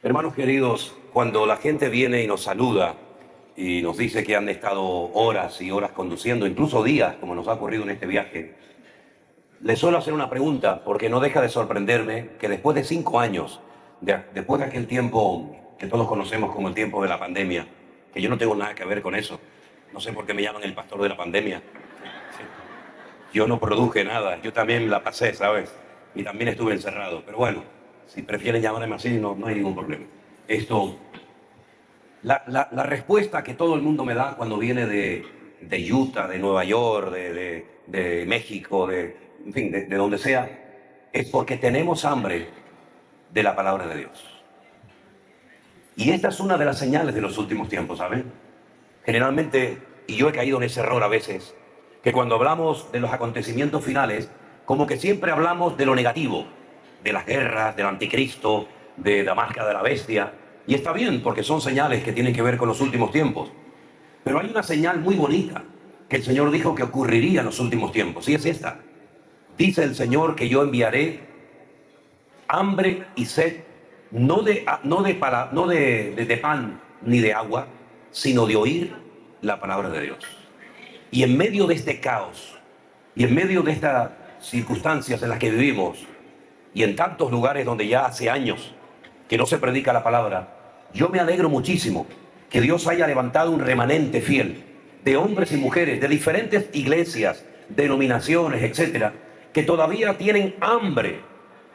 Hermanos queridos, cuando la gente viene y nos saluda y nos dice que han estado horas y horas conduciendo, incluso días, como nos ha ocurrido en este viaje, les suelo hacer una pregunta, porque no deja de sorprenderme que después de 5 años, después de aquel tiempo que todos conocemos como el tiempo de la pandemia, que yo no tengo nada que ver con eso, no sé por qué me llaman el pastor de la pandemia, yo no produje nada, yo también la pasé, ¿sabes? Y también estuve encerrado, pero bueno, si prefieren llamarme así, no hay ningún problema. Esto, la respuesta que todo el mundo me da cuando viene de Utah, de Nueva York, de México, en fin, de donde sea, es porque tenemos hambre de la palabra de Dios. Y esta es una de las señales de los últimos tiempos, ¿saben? Generalmente, y yo he caído en ese error a veces, que cuando hablamos de los acontecimientos finales, como que siempre hablamos de lo negativo, de las guerras, del anticristo, de la máscara de la bestia. Y está bien, porque son señales que tienen que ver con los últimos tiempos. Pero hay una señal muy bonita que el Señor dijo que ocurriría en los últimos tiempos, y es esta. Dice el Señor que yo enviaré hambre y sed, no de pan ni de agua, sino de oír la palabra de Dios. Y en medio de este caos, y en medio de estas circunstancias en las que vivimos, y en tantos lugares donde ya hace años que no se predica la palabra, yo me alegro muchísimo que Dios haya levantado un remanente fiel de hombres y mujeres de diferentes iglesias, denominaciones, etcétera, que todavía tienen hambre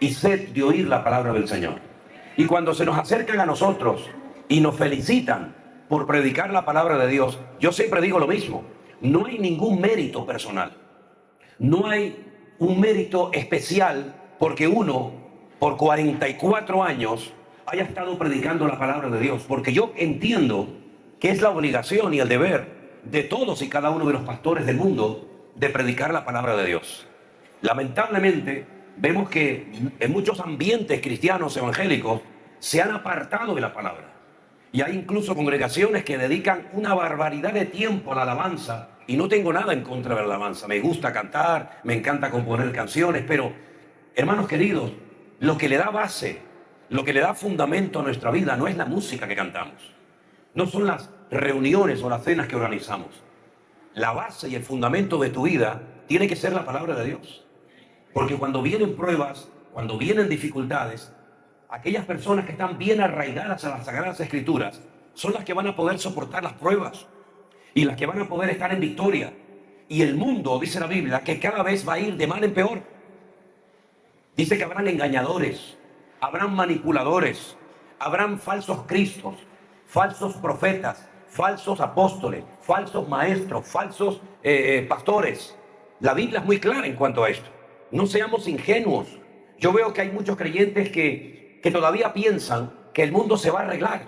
y sed de oír la palabra del Señor. Y cuando se nos acercan a nosotros y nos felicitan por predicar la palabra de Dios, yo siempre digo lo mismo: no hay ningún mérito personal, no hay un mérito especial porque uno por 44 años haya estado predicando la palabra de Dios, porque yo entiendo que es la obligación y el deber de todos y cada uno de los pastores del mundo de predicar la palabra de Dios. Lamentablemente vemos que en muchos ambientes cristianos evangélicos se han apartado de la palabra, y hay incluso congregaciones que dedican una barbaridad de tiempo a la alabanza. Y no tengo nada en contra de la alabanza, me gusta cantar, me encanta componer canciones, pero hermanos queridos, lo que le da base, lo que le da fundamento a nuestra vida no es la música que cantamos, no son las reuniones o las cenas que organizamos. La base y el fundamento de tu vida tiene que ser la palabra de Dios. Porque cuando vienen pruebas, cuando vienen dificultades, aquellas personas que están bien arraigadas a las Sagradas Escrituras son las que van a poder soportar las pruebas y las que van a poder estar en victoria. Y el mundo, dice la Biblia, que cada vez va a ir de mal en peor. Dice que habrán engañadores, habrán manipuladores, habrán falsos cristos, falsos profetas, falsos apóstoles, falsos maestros, falsos pastores. La Biblia es muy clara en cuanto a esto. No seamos ingenuos. Yo veo que hay muchos creyentes que todavía piensan que el mundo se va a arreglar.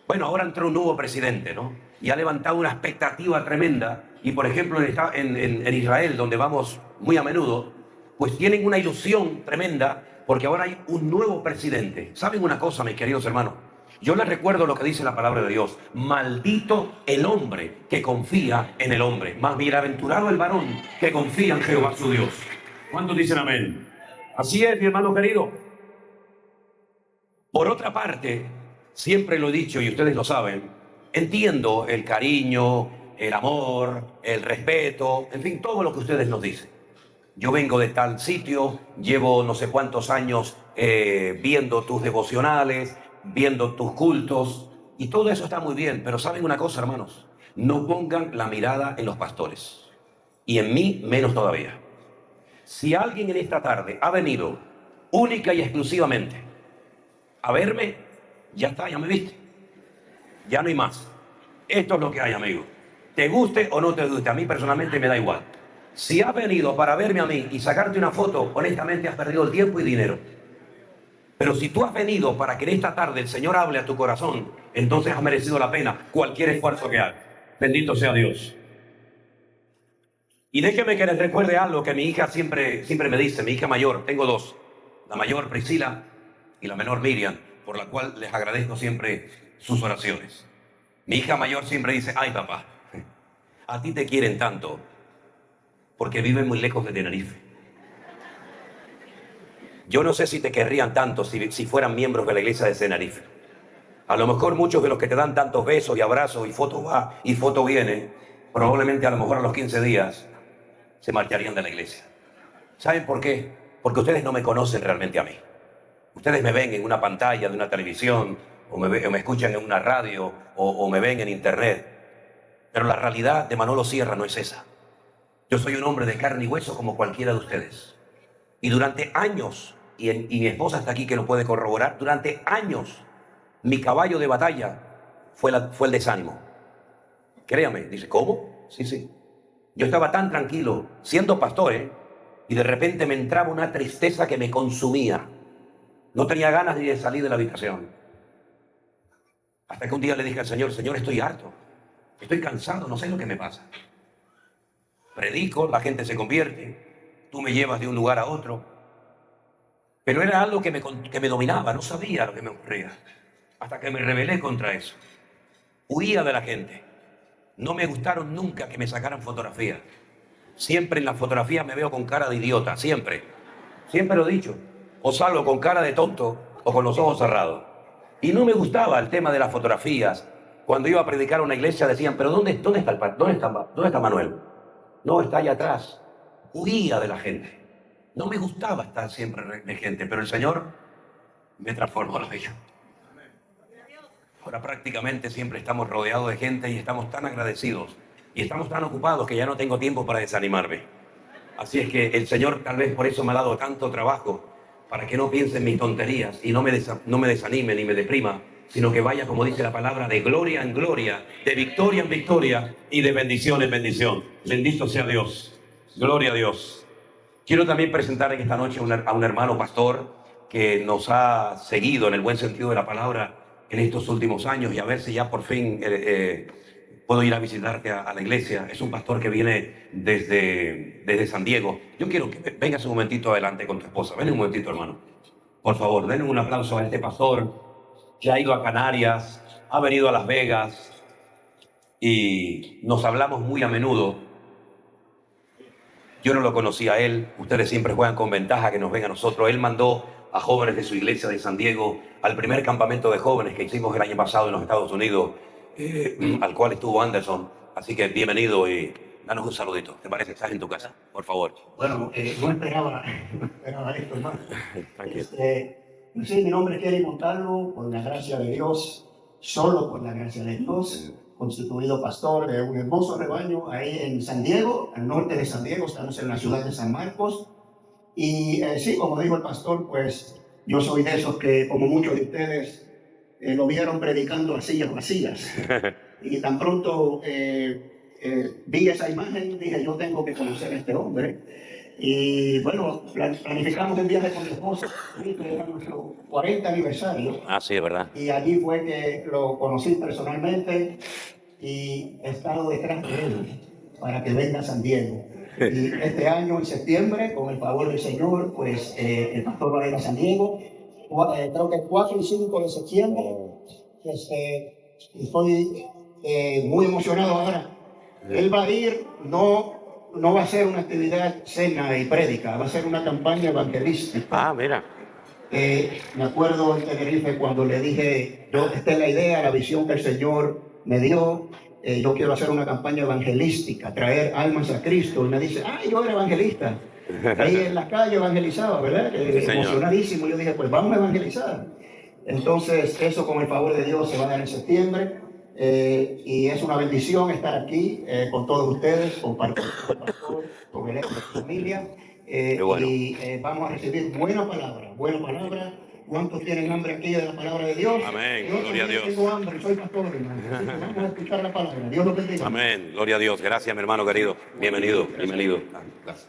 Bueno, ahora entró un nuevo presidente, ¿no? Y ha levantado una expectativa tremenda. Y por ejemplo en Israel, donde vamos muy a menudo, pues tienen una ilusión tremenda porque ahora hay un nuevo presidente. ¿Saben una cosa, mis queridos hermanos? Yo les recuerdo lo que dice la palabra de Dios: maldito el hombre que confía en el hombre, más bienaventurado el varón que confía en Jehová su Dios. ¿Cuántos dicen amén? Así es, mi hermano querido. Por otra parte, siempre lo he dicho y ustedes lo saben, entiendo el cariño, el amor, el respeto, en fin, todo lo que ustedes nos dicen. Yo vengo de tal sitio, llevo no sé cuántos años viendo tus devocionales, viendo tus cultos, y todo eso está muy bien, pero ¿saben una cosa, hermanos? No pongan la mirada en los pastores, y en mí menos todavía. Si alguien en esta tarde ha venido única y exclusivamente a verme, ya está, ya me viste, ya no hay más. Esto es lo que hay, amigo. Te guste o no te guste, a mí personalmente me da igual. Si has venido para verme a mí y sacarte una foto, honestamente has perdido el tiempo y dinero. Pero si tú has venido para que en esta tarde el Señor hable a tu corazón, entonces has merecido la pena cualquier esfuerzo que hagas. Bendito sea Dios. Y déjeme que les recuerde algo que mi hija siempre me dice, mi hija mayor, tengo dos, la mayor Priscila y la menor Miriam, por la cual les agradezco siempre sus oraciones. Mi hija mayor siempre dice: ay papá, a ti te quieren tanto porque viven muy lejos de Tenerife. Yo no sé si te querrían tanto si fueran miembros de la iglesia de Tenerife. A lo mejor muchos de los que te dan tantos besos y abrazos y foto va y foto viene, probablemente a lo mejor a los 15 días se marcharían de la iglesia. ¿Saben por qué? Porque ustedes no me conocen realmente a mí. Ustedes me ven en una pantalla de una televisión, o me escuchan en una radio, o me ven en internet. Pero la realidad de Manolo Sierra no es esa. Yo soy un hombre de carne y hueso como cualquiera de ustedes. Y durante años, y mi esposa está aquí que lo puede corroborar, durante años mi caballo de batalla fue el desánimo. Créame, dice, ¿cómo? Sí, sí. Yo estaba tan tranquilo, siendo pastor, y de repente me entraba una tristeza que me consumía. No tenía ganas ni de salir de la habitación. Hasta que un día le dije al Señor, Señor, estoy harto, estoy cansado, no sé lo que me pasa. Predico, la gente se convierte, tú me llevas de un lugar a otro. Pero era algo que me dominaba, no sabía lo que me ocurría. Hasta que me rebelé contra eso. Huía de la gente. No me gustaron nunca que me sacaran fotografías. Siempre en las fotografías me veo con cara de idiota, siempre. Siempre lo he dicho. O salgo con cara de tonto o con los ojos cerrados. Y no me gustaba el tema de las fotografías. Cuando iba a predicar a una iglesia decían, pero ¿dónde está Manuel? No, está allá atrás. Huía de la gente. No me gustaba estar siempre de gente, pero el Señor me transformó la vida. Ahora prácticamente siempre estamos rodeados de gente y estamos tan agradecidos y estamos tan ocupados que ya no tengo tiempo para desanimarme. Así es que el Señor tal vez por eso me ha dado tanto trabajo, para que no piense en mis tonterías y no me desanime ni me deprima, sino que vaya, como dice la palabra, de gloria en gloria, de victoria en victoria y de bendición en bendición. Bendito sea Dios. Gloria a Dios. Quiero también presentar en esta noche a un hermano pastor que nos ha seguido en el buen sentido de la palabra en estos últimos años, y a ver si ya por fin puedo ir a visitarte a la iglesia. Es un pastor que viene desde San Diego. Yo quiero que vengas un momentito adelante con tu esposa. Ven un momentito, hermano. Por favor, denle un aplauso a este pastor que ha ido a Canarias, ha venido a Las Vegas y nos hablamos muy a menudo. Yo no lo conocía a él, ustedes siempre juegan con ventaja que nos ven a nosotros. Él mandó a jóvenes de su iglesia de San Diego al primer campamento de jóvenes que hicimos el año pasado en los Estados Unidos, al cual estuvo Anderson. Así que bienvenido y danos un saludito. ¿Te parece? Estás en tu casa, por favor. Bueno, no esperaba esto, hermano. Tranquilo. Sí, mi nombre es Kelly Montalvo, por la gracia de Dios, solo por la gracia de Dios, constituido pastor de un hermoso rebaño ahí en San Diego, al norte de San Diego. Estamos en la ciudad de San Marcos. Y sí, como dijo el pastor, pues yo soy de esos que, como muchos de ustedes, lo vieron predicando a sillas vacías. Y tan pronto vi esa imagen, dije, yo tengo que conocer a este hombre. Y bueno, planificamos un viaje con mi esposa, que era nuestro 40 aniversario. Ah, sí, es verdad. Y allí fue que lo conocí personalmente y he estado detrás de él para que venga a San Diego. Y este año, en septiembre, con el favor del Señor, pues el pastor va a ir a San Diego. Creo que el 4 y 5 de septiembre. Estoy muy emocionado ahora. Él va a ir, no va a ser una actividad cena y prédica, va a ser una campaña evangelística. Ah, mira. Me acuerdo en Tenerife cuando le dije, esta es la idea, la visión que el Señor me dio. Yo quiero hacer una campaña evangelística, traer almas a Cristo. Y me dice, yo era evangelista. Ahí en la calle evangelizaba, ¿verdad? Emocionadísimo. Yo dije, pues vamos a evangelizar. Entonces, eso con el favor de Dios se va a dar en septiembre. Y es una bendición estar aquí con todos ustedes, compartir con el pastor, con el equipo de familia. Bueno. Y vamos a recibir buena palabra, buena palabra. ¿Cuántos tienen hambre aquí de la palabra de Dios? Amén, Yo gloria a Dios. tengo hambre, soy pastor, hermano. Así que vamos a escuchar la palabra. Dios los bendiga. Amén, gloria a Dios. Gracias, mi hermano querido. Bienvenido, bienvenido. Gracias.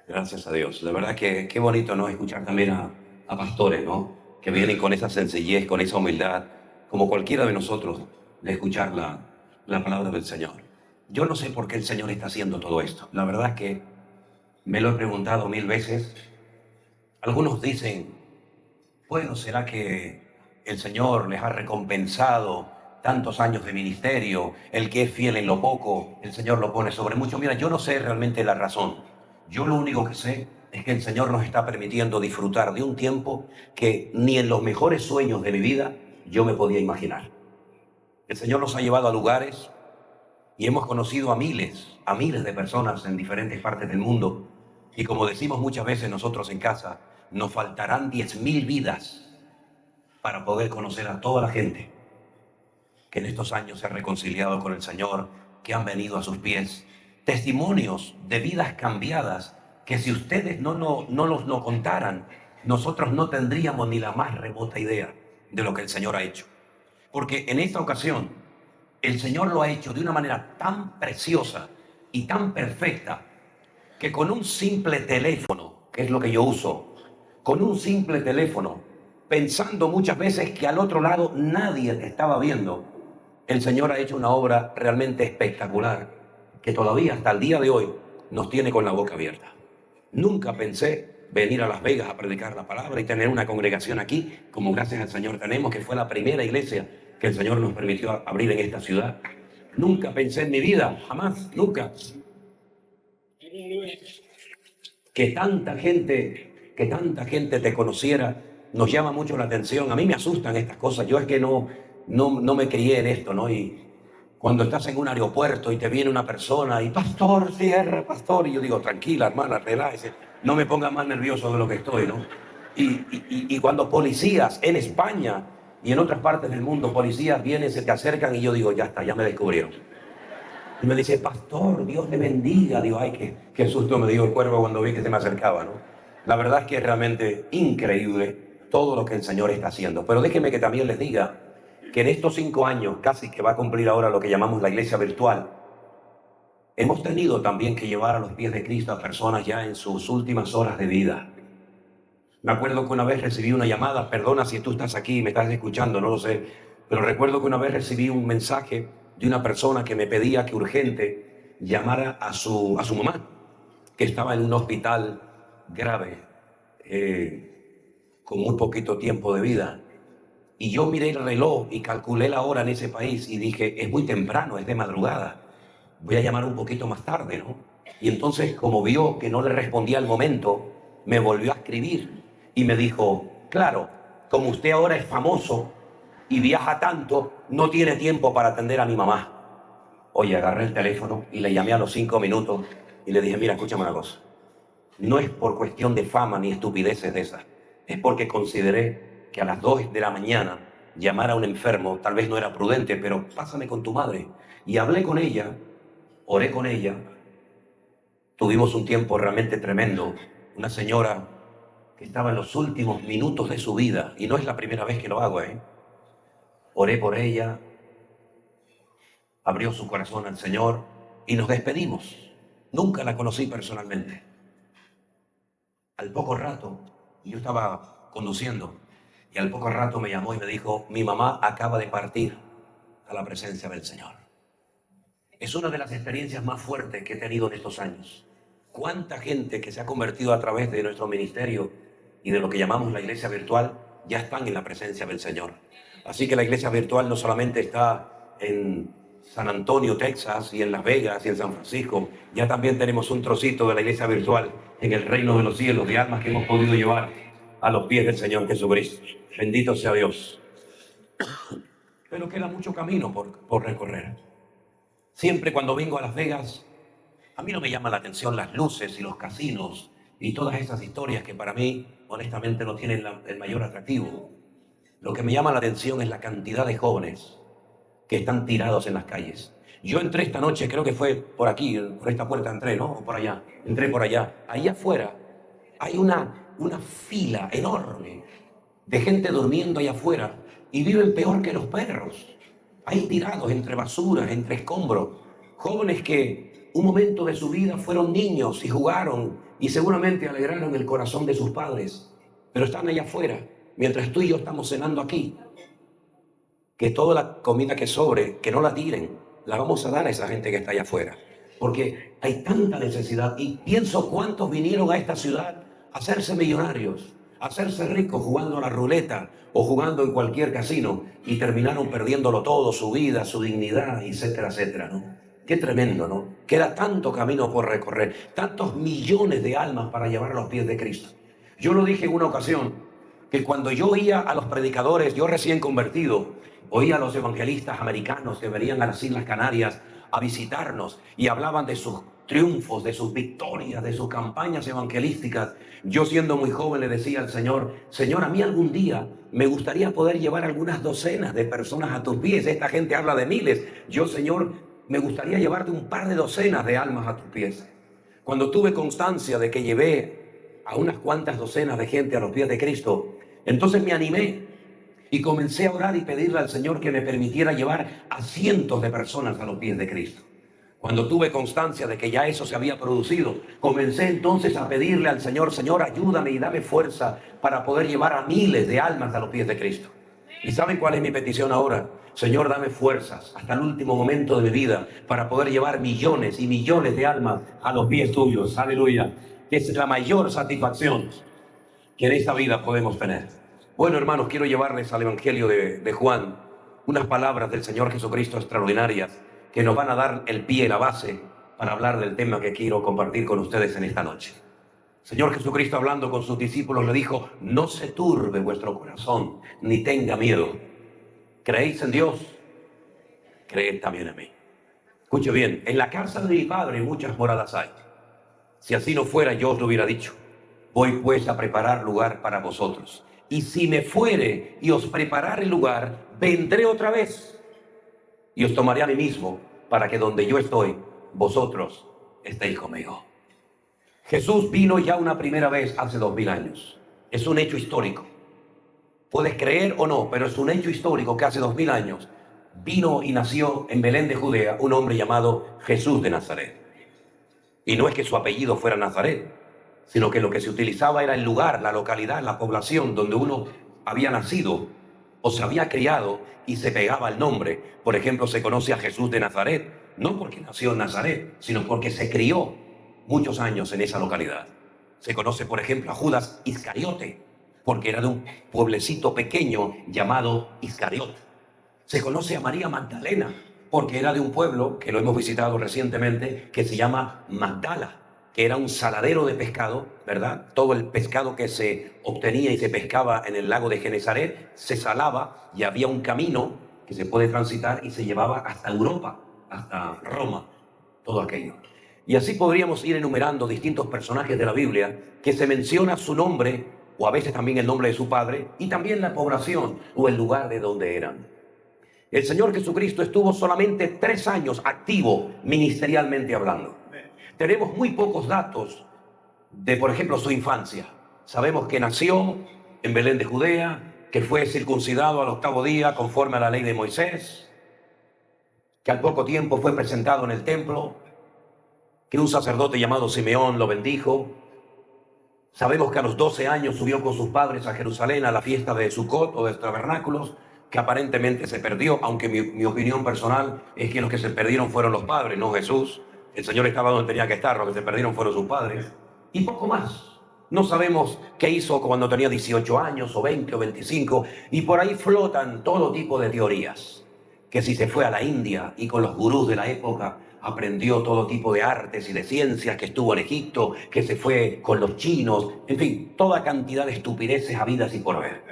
Gracias a Dios. De verdad que qué bonito, ¿no? Escuchar también a pastores, ¿no? Que vienen con esa sencillez, con esa humildad, como cualquiera de nosotros, de escuchar la palabra del Señor. Yo no sé por qué el Señor está haciendo todo esto. La verdad es que me lo he preguntado 1000 veces. Algunos dicen, bueno, ¿será que el Señor les ha recompensado tantos años de ministerio? El que es fiel en lo poco, el Señor lo pone sobre mucho. Mira, yo no sé realmente la razón. Yo lo único que sé es que el Señor nos está permitiendo disfrutar de un tiempo que ni en los mejores sueños de mi vida yo me podía imaginar. El Señor nos ha llevado a lugares y hemos conocido a miles de personas en diferentes partes del mundo. Y como decimos muchas veces nosotros en casa, nos faltarán 10.000 vidas para poder conocer a toda la gente que en estos años se ha reconciliado con el Señor, que han venido a sus pies. Testimonios de vidas cambiadas que si ustedes no los contaran, nosotros no tendríamos ni la más remota idea de lo que el Señor ha hecho. Porque en esta ocasión, el Señor lo ha hecho de una manera tan preciosa y tan perfecta que con un simple teléfono, que es lo que yo uso, con un simple teléfono, pensando muchas veces que al otro lado nadie te estaba viendo, el Señor ha hecho una obra realmente espectacular que todavía hasta el día de hoy nos tiene con la boca abierta. Nunca pensé venir a Las Vegas a predicar la palabra y tener una congregación aquí, como gracias al Señor tenemos, que fue la primera iglesia que el Señor nos permitió abrir en esta ciudad. Nunca pensé en mi vida, jamás, nunca, que tanta gente te conociera. Nos llama mucho la atención. A mí me asustan estas cosas. Yo es que no me crié en esto, ¿no? Y cuando estás en un aeropuerto y te viene una persona y pastor, cierra, pastor, y yo digo, tranquila, hermana, relájese, no me ponga más nervioso de lo que estoy, ¿no? Y cuando policías en España y en otras partes del mundo, policías vienen, se te acercan y yo digo, ya está, ya me descubrieron. Y me dice, pastor, Dios le bendiga. Digo, ay, qué susto me dio el cuervo cuando vi que se me acercaba, ¿no? La verdad es que es realmente increíble todo lo que el Señor está haciendo. Pero déjenme que también les diga que en estos 5 años, casi que va a cumplir ahora lo que llamamos la iglesia virtual, hemos tenido también que llevar a los pies de Cristo a personas ya en sus últimas horas de vida. Me acuerdo que una vez recibí una llamada, perdona si tú estás aquí y me estás escuchando, no lo sé, pero recuerdo que una vez recibí un mensaje de una persona que me pedía que urgente llamara a su mamá, que estaba en un hospital grave, con muy poquito tiempo de vida. Y yo miré el reloj y calculé la hora en ese país y dije, es muy temprano, es de madrugada, voy a llamar un poquito más tarde, ¿no? Y entonces, como vio que no le respondía al momento, me volvió a escribir y me dijo, claro, como usted ahora es famoso y viaja tanto, no tiene tiempo para atender a mi mamá. Oye, agarré el teléfono y le llamé a los 5 minutos y le dije, mira, escúchame una cosa, no es por cuestión de fama ni estupideces de esas, es porque consideré que a las 2 de la mañana llamar a un enfermo tal vez no era prudente, pero pásame con tu madre. Y hablé con ella, oré con ella, tuvimos un tiempo realmente tremendo, una señora que estaba en los últimos minutos de su vida, y no es la primera vez que lo hago, Oré por ella, abrió su corazón al Señor y nos despedimos. Nunca la conocí personalmente. Al poco rato, yo estaba conduciendo y al poco rato me llamó y me dijo, mi mamá acaba de partir a la presencia del Señor. Es una de las experiencias más fuertes que he tenido en estos años. ¿Cuánta gente que se ha convertido a través de nuestro ministerio y de lo que llamamos la iglesia virtual ya están en la presencia del Señor? Así que la iglesia virtual no solamente está en San Antonio, Texas, y en Las Vegas y en San Francisco, ya también tenemos un trocito de la iglesia virtual en el reino de los cielos, de almas que hemos podido llevar a los pies del Señor Jesucristo. Bendito sea Dios. Pero queda mucho camino por recorrer. Siempre cuando vengo a Las Vegas, a mí no me llama la atención las luces y los casinos y todas esas historias que para mí, honestamente, no tienen el mayor atractivo. Lo que me llama la atención es la cantidad de jóvenes que están tirados en las calles. Yo entré esta noche, creo que fue por aquí, por esta puerta entré, ¿no? O por allá, entré por allá. Ahí afuera hay una fila enorme de gente durmiendo allá afuera y viven peor que los perros. Ahí tirados entre basuras, entre escombros. Jóvenes que un momento de su vida fueron niños y jugaron y seguramente alegraron el corazón de sus padres, pero están allá afuera, mientras tú y yo estamos cenando aquí. Que toda la comida que sobre, que no la tiren, la vamos a dar a esa gente que está allá afuera. Porque hay tanta necesidad y pienso cuántos vinieron a esta ciudad a hacerse millonarios, a hacerse ricos jugando a la ruleta o jugando en cualquier casino y terminaron perdiéndolo todo, su vida, su dignidad, etcétera, etcétera, ¿no? Qué tremendo, ¿no? Queda tanto camino por recorrer, tantos millones de almas para llevar a los pies de Cristo. Yo lo dije en una ocasión, que cuando yo oía a los predicadores, yo recién convertido, oía a los evangelistas americanos que venían a las Islas Canarias a visitarnos y hablaban de sus triunfos, de sus victorias, de sus campañas evangelísticas. Yo siendo muy joven le decía al Señor, Señor, a mí algún día me gustaría poder llevar algunas docenas de personas a tus pies. Esta gente habla de miles. Yo, Señor, me gustaría llevarte un par de docenas de almas a tus pies. Cuando tuve constancia de que llevé a unas cuantas docenas de gente a los pies de Cristo, entonces me animé y comencé a orar y pedirle al Señor que me permitiera llevar a cientos de personas a los pies de Cristo. Cuando tuve constancia de que ya eso se había producido, comencé entonces a pedirle al Señor, Señor, ayúdame y dame fuerza para poder llevar a miles de almas a los pies de Cristo. ¿Y saben cuál es mi petición ahora? Señor, dame fuerzas hasta el último momento de mi vida para poder llevar millones y millones de almas a los pies tuyos. Aleluya. Es la mayor satisfacción que en esta vida podemos tener. Bueno, hermanos, quiero llevarles al Evangelio de Juan unas palabras del Señor Jesucristo extraordinarias que nos van a dar el pie, la base para hablar del tema que quiero compartir con ustedes en esta noche. Señor Jesucristo, hablando con sus discípulos, le dijo, no se turbe vuestro corazón, ni tenga miedo. ¿Creéis en Dios? Creed también en mí. Escuche bien, en la casa de mi Padre muchas moradas hay. Si así no fuera, yo os lo hubiera dicho. Voy pues a preparar lugar para vosotros. Y si me fuere y os preparare lugar, vendré otra vez y os tomaré a mí mismo, para que donde yo estoy, vosotros estéis conmigo. Jesús vino ya una primera vez hace 2000 años. Es un hecho histórico. Puedes creer o no, pero es un hecho histórico que hace 2000 años vino y nació en Belén de Judea un hombre llamado Jesús de Nazaret. Y no es que su apellido fuera Nazaret, sino que lo que se utilizaba era el lugar, la localidad, la población donde uno había nacido o se había criado y se pegaba el nombre. Por ejemplo, se conoce a Jesús de Nazaret, no porque nació en Nazaret, sino porque se crió muchos años en esa localidad. Se conoce, por ejemplo, a Judas Iscariote, porque era de un pueblecito pequeño llamado Iscariot. Se conoce a María Magdalena, porque era de un pueblo, que lo hemos visitado recientemente, que se llama Magdala, que era un saladero de pescado, ¿verdad? Todo el pescado que se obtenía y se pescaba en el lago de Genesaret se salaba y había un camino que se puede transitar y se llevaba hasta Europa, hasta Roma, todo aquello. Y así podríamos ir enumerando distintos personajes de la Biblia que se menciona su nombre o a veces también el nombre de su padre y también la población o el lugar de donde eran. El Señor Jesucristo estuvo solamente 3 años activo ministerialmente hablando. Tenemos muy pocos datos de, por ejemplo, su infancia. Sabemos que nació en Belén de Judea, que fue circuncidado al 8º día conforme a la ley de Moisés, que al poco tiempo fue presentado en el templo, que un sacerdote llamado Simeón lo bendijo. Sabemos que a los 12 años subió con sus padres a Jerusalén a la fiesta de Sucot o de tabernáculos, que aparentemente se perdió, aunque mi opinión personal es que los que se perdieron fueron los padres, no Jesús. El Señor estaba donde tenía que estar, los que se perdieron fueron sus padres. Y poco más. No sabemos qué hizo cuando tenía 18 años, o 20, o 25, y por ahí flotan todo tipo de teorías. Que si se fue a la India y con los gurús de la época aprendió todo tipo de artes y de ciencias, que estuvo en Egipto, que se fue con los chinos, en fin, toda cantidad de estupideces habidas y por haber.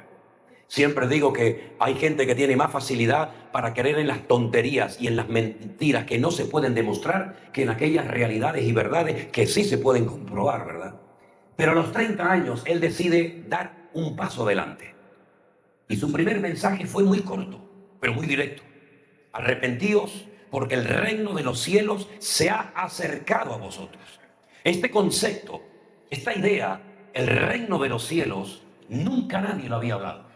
Siempre digo que hay gente que tiene más facilidad para creer en las tonterías y en las mentiras que no se pueden demostrar que en aquellas realidades y verdades que sí se pueden comprobar, ¿verdad? Pero a los 30 años él decide dar un paso adelante. Y su primer mensaje fue muy corto, pero muy directo. Arrepentíos porque el reino de los cielos se ha acercado a vosotros. Este concepto, esta idea, el reino de los cielos, nunca nadie lo había hablado.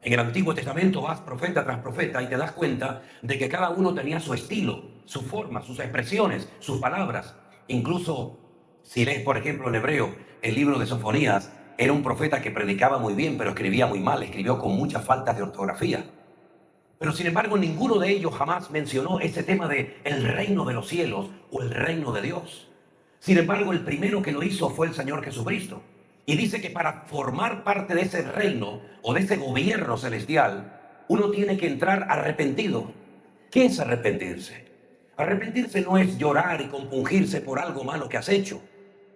En el Antiguo Testamento vas profeta tras profeta y te das cuenta de que cada uno tenía su estilo, su forma, sus expresiones, sus palabras. Incluso si lees, por ejemplo, en hebreo, el libro de Sofonías, era un profeta que predicaba muy bien, pero escribía muy mal, escribió con muchas faltas de ortografía. Pero sin embargo, ninguno de ellos jamás mencionó ese tema de el reino de los cielos o el reino de Dios. Sin embargo, el primero que lo hizo fue el Señor Jesucristo. Y dice que para formar parte de ese reino o de ese gobierno celestial, uno tiene que entrar arrepentido. ¿Qué es arrepentirse? Arrepentirse no es llorar y compungirse por algo malo que has hecho.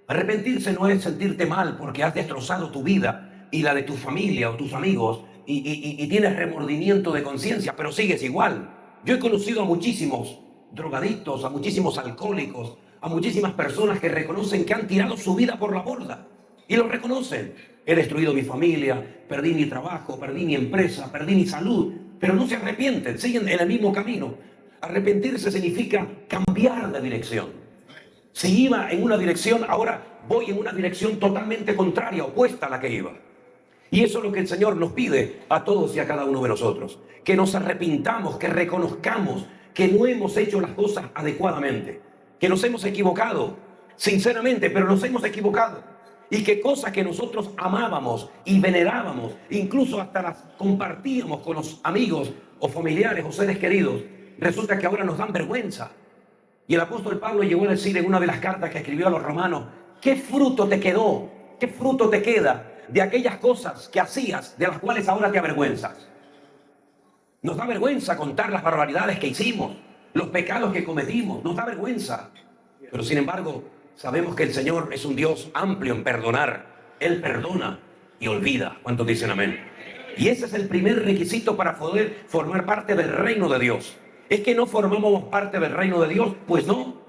Arrepentirse no es sentirte mal porque has destrozado tu vida y la de tu familia o tus amigos y tienes remordimiento de conciencia, pero sigues igual. Yo he conocido a muchísimos drogadictos, a muchísimos alcohólicos, a muchísimas personas que reconocen que han tirado su vida por la borda y lo reconocen. He destruido mi familia, perdí mi trabajo, perdí mi empresa, perdí mi salud, pero no se arrepienten, siguen en el mismo camino. Arrepentirse significa cambiar de dirección. Si iba en una dirección, ahora voy en una dirección totalmente contraria, opuesta a la que iba. Y eso es lo que el Señor nos pide a todos y a cada uno de nosotros. Que nos arrepintamos, que reconozcamos que no hemos hecho las cosas adecuadamente. Que nos hemos equivocado, sinceramente, pero nos hemos equivocado. Y que cosas que nosotros amábamos y venerábamos, incluso hasta las compartíamos con los amigos o familiares o seres queridos, resulta que ahora nos dan vergüenza. Y el apóstol Pablo llegó a decir en una de las cartas que escribió a los romanos, ¿qué fruto te quedó? ¿Qué fruto te queda de aquellas cosas que hacías, de las cuales ahora te avergüenzas? Nos da vergüenza contar las barbaridades que hicimos, los pecados que cometimos, nos da vergüenza. Pero sin embargo, sabemos que el Señor es un Dios amplio en perdonar. Él perdona y olvida. ¿Cuántos dicen amén? Y ese es el primer requisito para poder formar parte del reino de Dios. ¿Es que no formamos parte del reino de Dios? Pues no.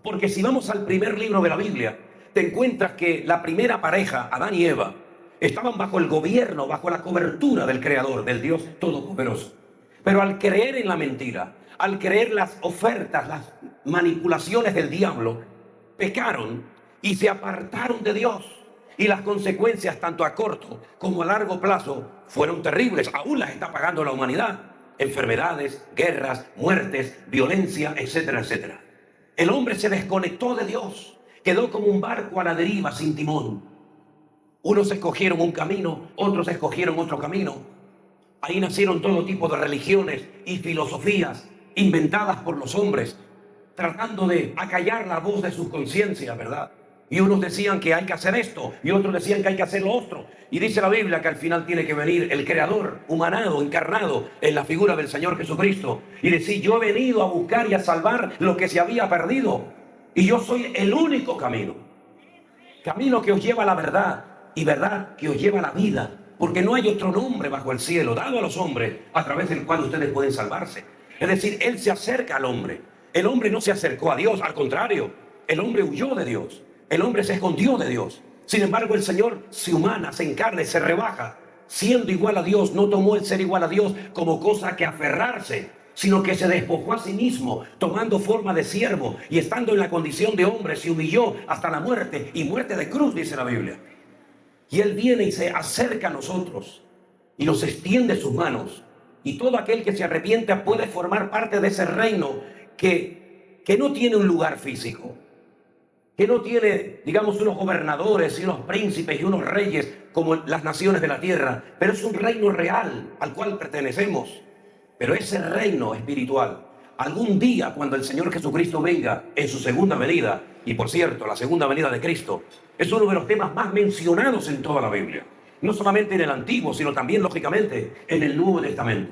Porque si vamos al primer libro de la Biblia, te encuentras que la primera pareja, Adán y Eva, estaban bajo el gobierno, bajo la cobertura del Creador, del Dios Todopoderoso. Pero al creer en la mentira, al creer las ofertas, las manipulaciones del diablo, pecaron y se apartaron de Dios. Y las consecuencias, tanto a corto como a largo plazo, fueron terribles. Aún las está pagando la humanidad. Enfermedades, guerras, muertes, violencia, etcétera, etcétera. El hombre se desconectó de Dios, quedó como un barco a la deriva sin timón. Unos escogieron un camino, otros escogieron otro camino. Ahí nacieron todo tipo de religiones y filosofías inventadas por los hombres, tratando de acallar la voz de sus conciencias, ¿verdad? Y unos decían que hay que hacer esto, y otros decían que hay que hacer lo otro. Y dice la Biblia que al final tiene que venir el Creador, humanado, encarnado en la figura del Señor Jesucristo, y decir, yo he venido a buscar y a salvar lo que se había perdido. Y yo soy el único camino. Camino que os lleva a la verdad, y verdad que os lleva a la vida. Porque no hay otro nombre bajo el cielo dado a los hombres a través del cual ustedes pueden salvarse. Es decir, Él se acerca al hombre. El hombre no se acercó a Dios, al contrario, el hombre huyó de Dios. El hombre se escondió de Dios. Sin embargo, el Señor se humana, se encarna, se rebaja. Siendo igual a Dios, no tomó el ser igual a Dios como cosa que aferrarse, sino que se despojó a sí mismo, tomando forma de siervo y estando en la condición de hombre, se humilló hasta la muerte, y muerte de cruz, dice la Biblia. Y Él viene y se acerca a nosotros y nos extiende sus manos. Y todo aquel que se arrepiente puede formar parte de ese reino que no tiene un lugar físico, que no tiene, digamos, unos gobernadores y unos príncipes y unos reyes como las naciones de la tierra, pero es un reino real al cual pertenecemos. Pero ese reino espiritual, algún día cuando el Señor Jesucristo venga en su segunda venida, y por cierto, la segunda venida de Cristo es uno de los temas más mencionados en toda la Biblia, no solamente en el Antiguo, sino también, lógicamente, en el Nuevo Testamento.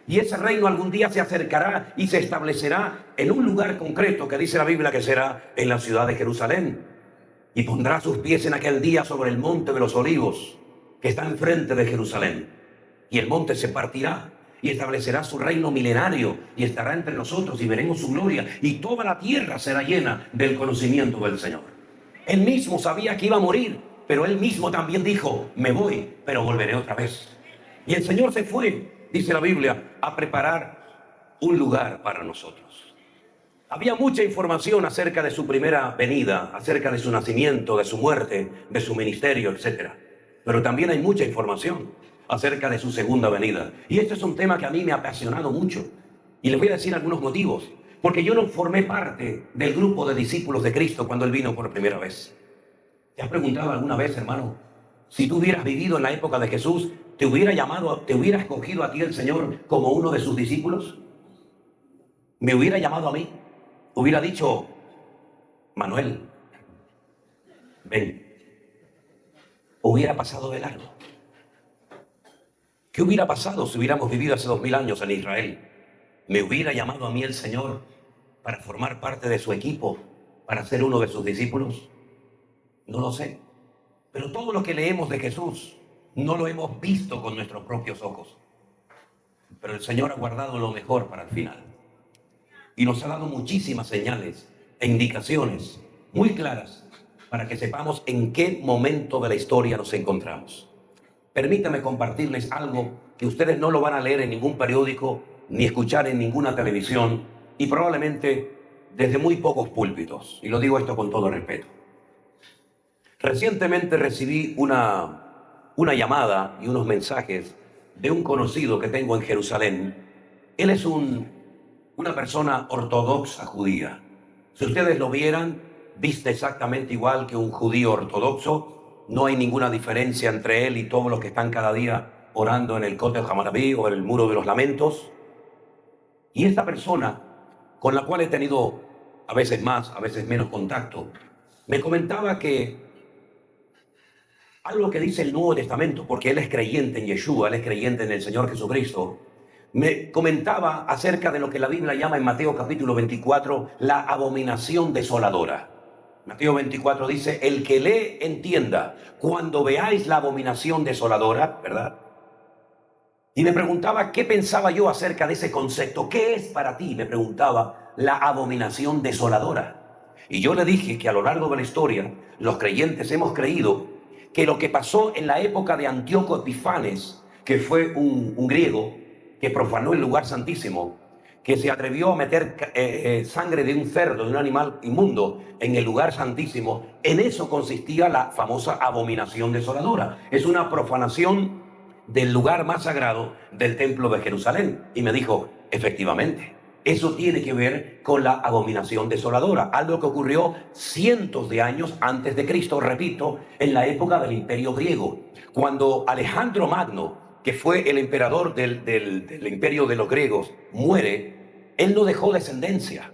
Y ese reino algún día se acercará y se establecerá en un lugar concreto que dice la Biblia que será en la ciudad de Jerusalén. Y pondrá sus pies en aquel día sobre el monte de los olivos que está enfrente de Jerusalén. Y el monte se partirá y establecerá su reino milenario y estará entre nosotros y veremos su gloria. Y toda la tierra será llena del conocimiento del Señor. Él mismo sabía que iba a morir, pero Él mismo también dijo, me voy, pero volveré otra vez. Y el Señor se fue, dice la Biblia, a preparar un lugar para nosotros. Había mucha información acerca de su primera venida, acerca de su nacimiento, de su muerte, de su ministerio, etc. Pero también hay mucha información acerca de su segunda venida. Y este es un tema que a mí me ha apasionado mucho. Y les voy a decir algunos motivos. Porque yo no formé parte del grupo de discípulos de Cristo cuando Él vino por primera vez. ¿Te has preguntado alguna vez, hermano, si tú hubieras vivido en la época de Jesús, te hubiera escogido a ti el Señor como uno de sus discípulos? ¿Me hubiera llamado a mí? Hubiera dicho, Manuel, ven. Hubiera pasado de largo. ¿Qué hubiera pasado si hubiéramos vivido hace 2000 años en Israel? ¿Me hubiera llamado a mí el Señor para formar parte de su equipo, para ser uno de sus discípulos? No lo sé. Pero todo lo que leemos de Jesús no lo hemos visto con nuestros propios ojos. Pero el Señor ha guardado lo mejor para el final. Y nos ha dado muchísimas señales e indicaciones muy claras para que sepamos en qué momento de la historia nos encontramos. Permítame compartirles algo que ustedes no lo van a leer en ningún periódico ni escuchar en ninguna televisión y probablemente desde muy pocos púlpitos. Y lo digo esto con todo respeto. Recientemente recibí una llamada y unos mensajes de un conocido que tengo en Jerusalén. Él es una persona ortodoxa judía. Si ustedes lo vieran, viste exactamente igual que un judío ortodoxo. No hay ninguna diferencia entre él y todos los que están cada día orando en el Kotel Hammurabi o en el Muro de los Lamentos. Y esta persona, con la cual he tenido a veces más, a veces menos contacto, me comentaba que algo que dice el Nuevo Testamento, porque él es creyente en Yeshua, él es creyente en el Señor Jesucristo, me comentaba acerca de lo que la Biblia llama en Mateo capítulo 24 la abominación desoladora. Mateo 24 dice, el que lee entienda, cuando veáis la abominación desoladora, ¿verdad? Y me preguntaba qué pensaba yo acerca de ese concepto. ¿Qué es para ti? Me preguntaba la abominación desoladora. Y yo le dije que a lo largo de la historia, los creyentes hemos creído que lo que pasó en la época de Antíoco Epifanes, que fue un griego que profanó el lugar santísimo, que se atrevió a meter sangre de un cerdo, de un animal inmundo, en el lugar santísimo, en eso consistía la famosa abominación desoladora. Es una profanación del lugar más sagrado del templo de Jerusalén. Y me dijo, efectivamente, eso tiene que ver con la abominación desoladora, algo que ocurrió cientos de años antes de Cristo, repito, en la época del Imperio griego, cuando Alejandro Magno, que fue el emperador del imperio de los griegos, muere, él no dejó descendencia.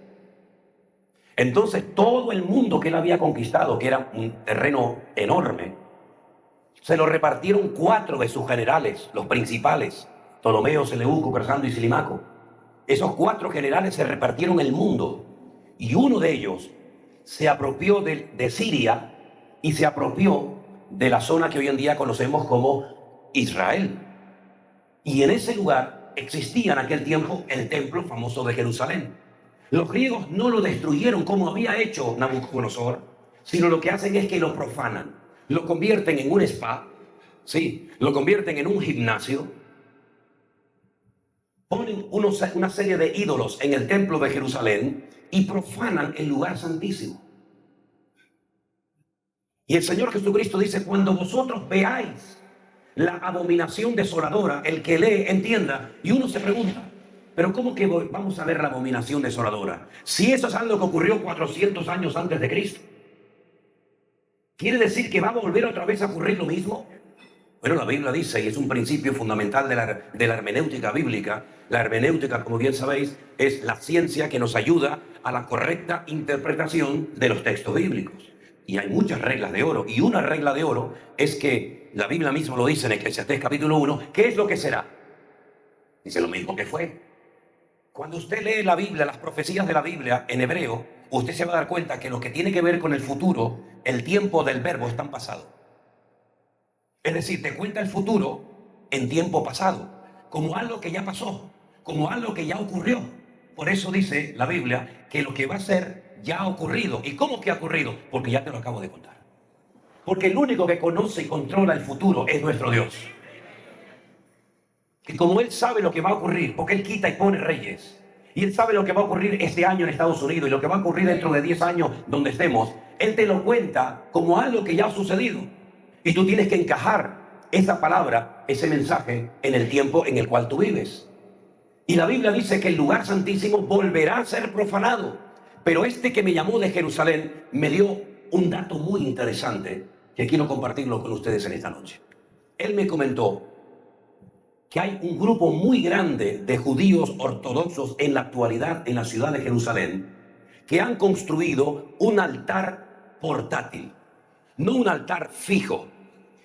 Entonces todo el mundo que él había conquistado, que era un terreno enorme, se lo repartieron 4 de sus generales, los principales, Ptolomeo, Seleuco, Persando y Silimaco. Esos 4 generales se repartieron el mundo y uno de ellos se apropió de Siria y se apropió de la zona que hoy en día conocemos como Israel. Y en ese lugar existía en aquel tiempo el templo famoso de Jerusalén. Los griegos no lo destruyeron como había hecho Nabucodonosor, sino lo que hacen es que lo profanan, lo convierten en un spa, ¿sí? Lo convierten en un gimnasio, ponen una serie de ídolos en el templo de Jerusalén y profanan el lugar santísimo. Y el Señor Jesucristo dice, cuando vosotros veáis la abominación desoladora, el que lee entienda. Y uno se pregunta, pero ¿cómo que vamos a ver la abominación desoladora? Si eso es algo que ocurrió 400 años antes de Cristo, ¿quiere decir que va a volver otra vez a ocurrir lo mismo? Bueno, la Biblia dice, y es un principio fundamental de la hermenéutica bíblica. La hermenéutica, como bien sabéis, es la ciencia que nos ayuda a la correcta interpretación de los textos bíblicos. Y hay muchas reglas de oro. Y una regla de oro es que la Biblia misma lo dice en Eclesiastés capítulo 1. ¿Qué es lo que será? Dice lo mismo que fue. Cuando usted lee la Biblia, las profecías de la Biblia en hebreo, usted se va a dar cuenta que lo que tiene que ver con el futuro, el tiempo del verbo está en pasado. Es decir, te cuenta el futuro en tiempo pasado, como algo que ya pasó, como algo que ya ocurrió. Por eso dice la Biblia que lo que va a ser ya ha ocurrido. ¿Y cómo que ha ocurrido? Porque ya te lo acabo de contar. Porque el único que conoce y controla el futuro es nuestro Dios. Y como Él sabe lo que va a ocurrir, porque Él quita y pone reyes, y Él sabe lo que va a ocurrir este año en Estados Unidos y lo que va a ocurrir dentro de 10 años donde estemos, Él te lo cuenta como algo que ya ha sucedido. Y tú tienes que encajar esa palabra, ese mensaje, en el tiempo en el cual tú vives. Y la Biblia dice que el lugar santísimo volverá a ser profanado. Pero este que me llamó de Jerusalén me dio un dato muy interesante que quiero compartirlo con ustedes en esta noche. Él me comentó que hay un grupo muy grande de judíos ortodoxos en la actualidad en la ciudad de Jerusalén que han construido un altar portátil. No un altar fijo,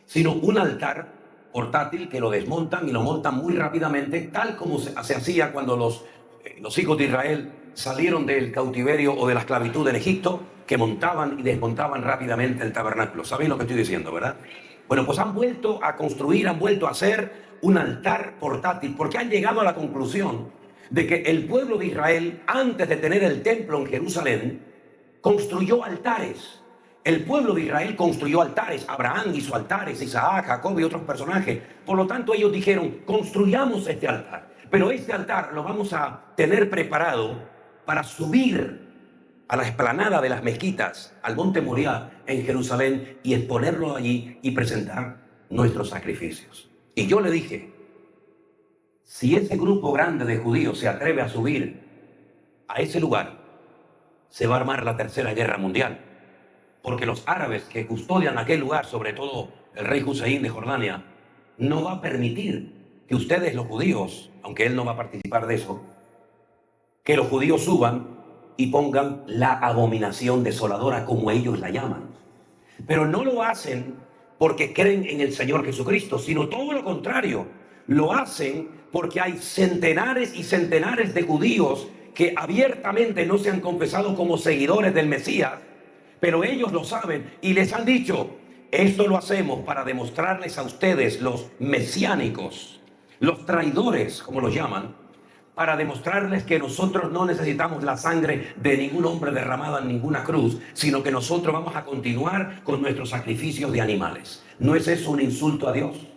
sino un altar portátil que lo desmontan y lo montan muy rápidamente, tal como se hacía cuando los hijos de Israel salieron del cautiverio o de la esclavitud en Egipto, que montaban y desmontaban rápidamente el tabernáculo. ¿Sabéis lo que estoy diciendo, verdad? Bueno, pues han vuelto a construir, han vuelto a hacer un altar portátil, porque han llegado a la conclusión de que el pueblo de Israel, antes de tener el templo en Jerusalén, construyó altares. El pueblo de Israel construyó altares. Abraham hizo altares, Isaac, Jacob y otros personajes. Por lo tanto, ellos dijeron, construyamos este altar. Pero este altar lo vamos a tener preparado para subir a la explanada de las mezquitas, al monte Moriah en Jerusalén, y exponerlo allí y presentar nuestros sacrificios. Y yo le dije, si ese grupo grande de judíos se atreve a subir a ese lugar, se va a armar la tercera guerra mundial. Porque los árabes que custodian aquel lugar, sobre todo el rey Hussein de Jordania, no va a permitir que ustedes, los judíos, aunque él no va a participar de eso, que los judíos suban y pongan la abominación desoladora, como ellos la llaman. Pero no lo hacen porque creen en el Señor Jesucristo, sino todo lo contrario. Lo hacen porque hay centenares y centenares de judíos que abiertamente no se han confesado como seguidores del Mesías, pero ellos lo saben y les han dicho, esto lo hacemos para demostrarles a ustedes, los mesiánicos, los traidores, como los llaman, para demostrarles que nosotros no necesitamos la sangre de ningún hombre derramada en ninguna cruz, sino que nosotros vamos a continuar con nuestros sacrificios de animales. ¿No es eso un insulto a Dios?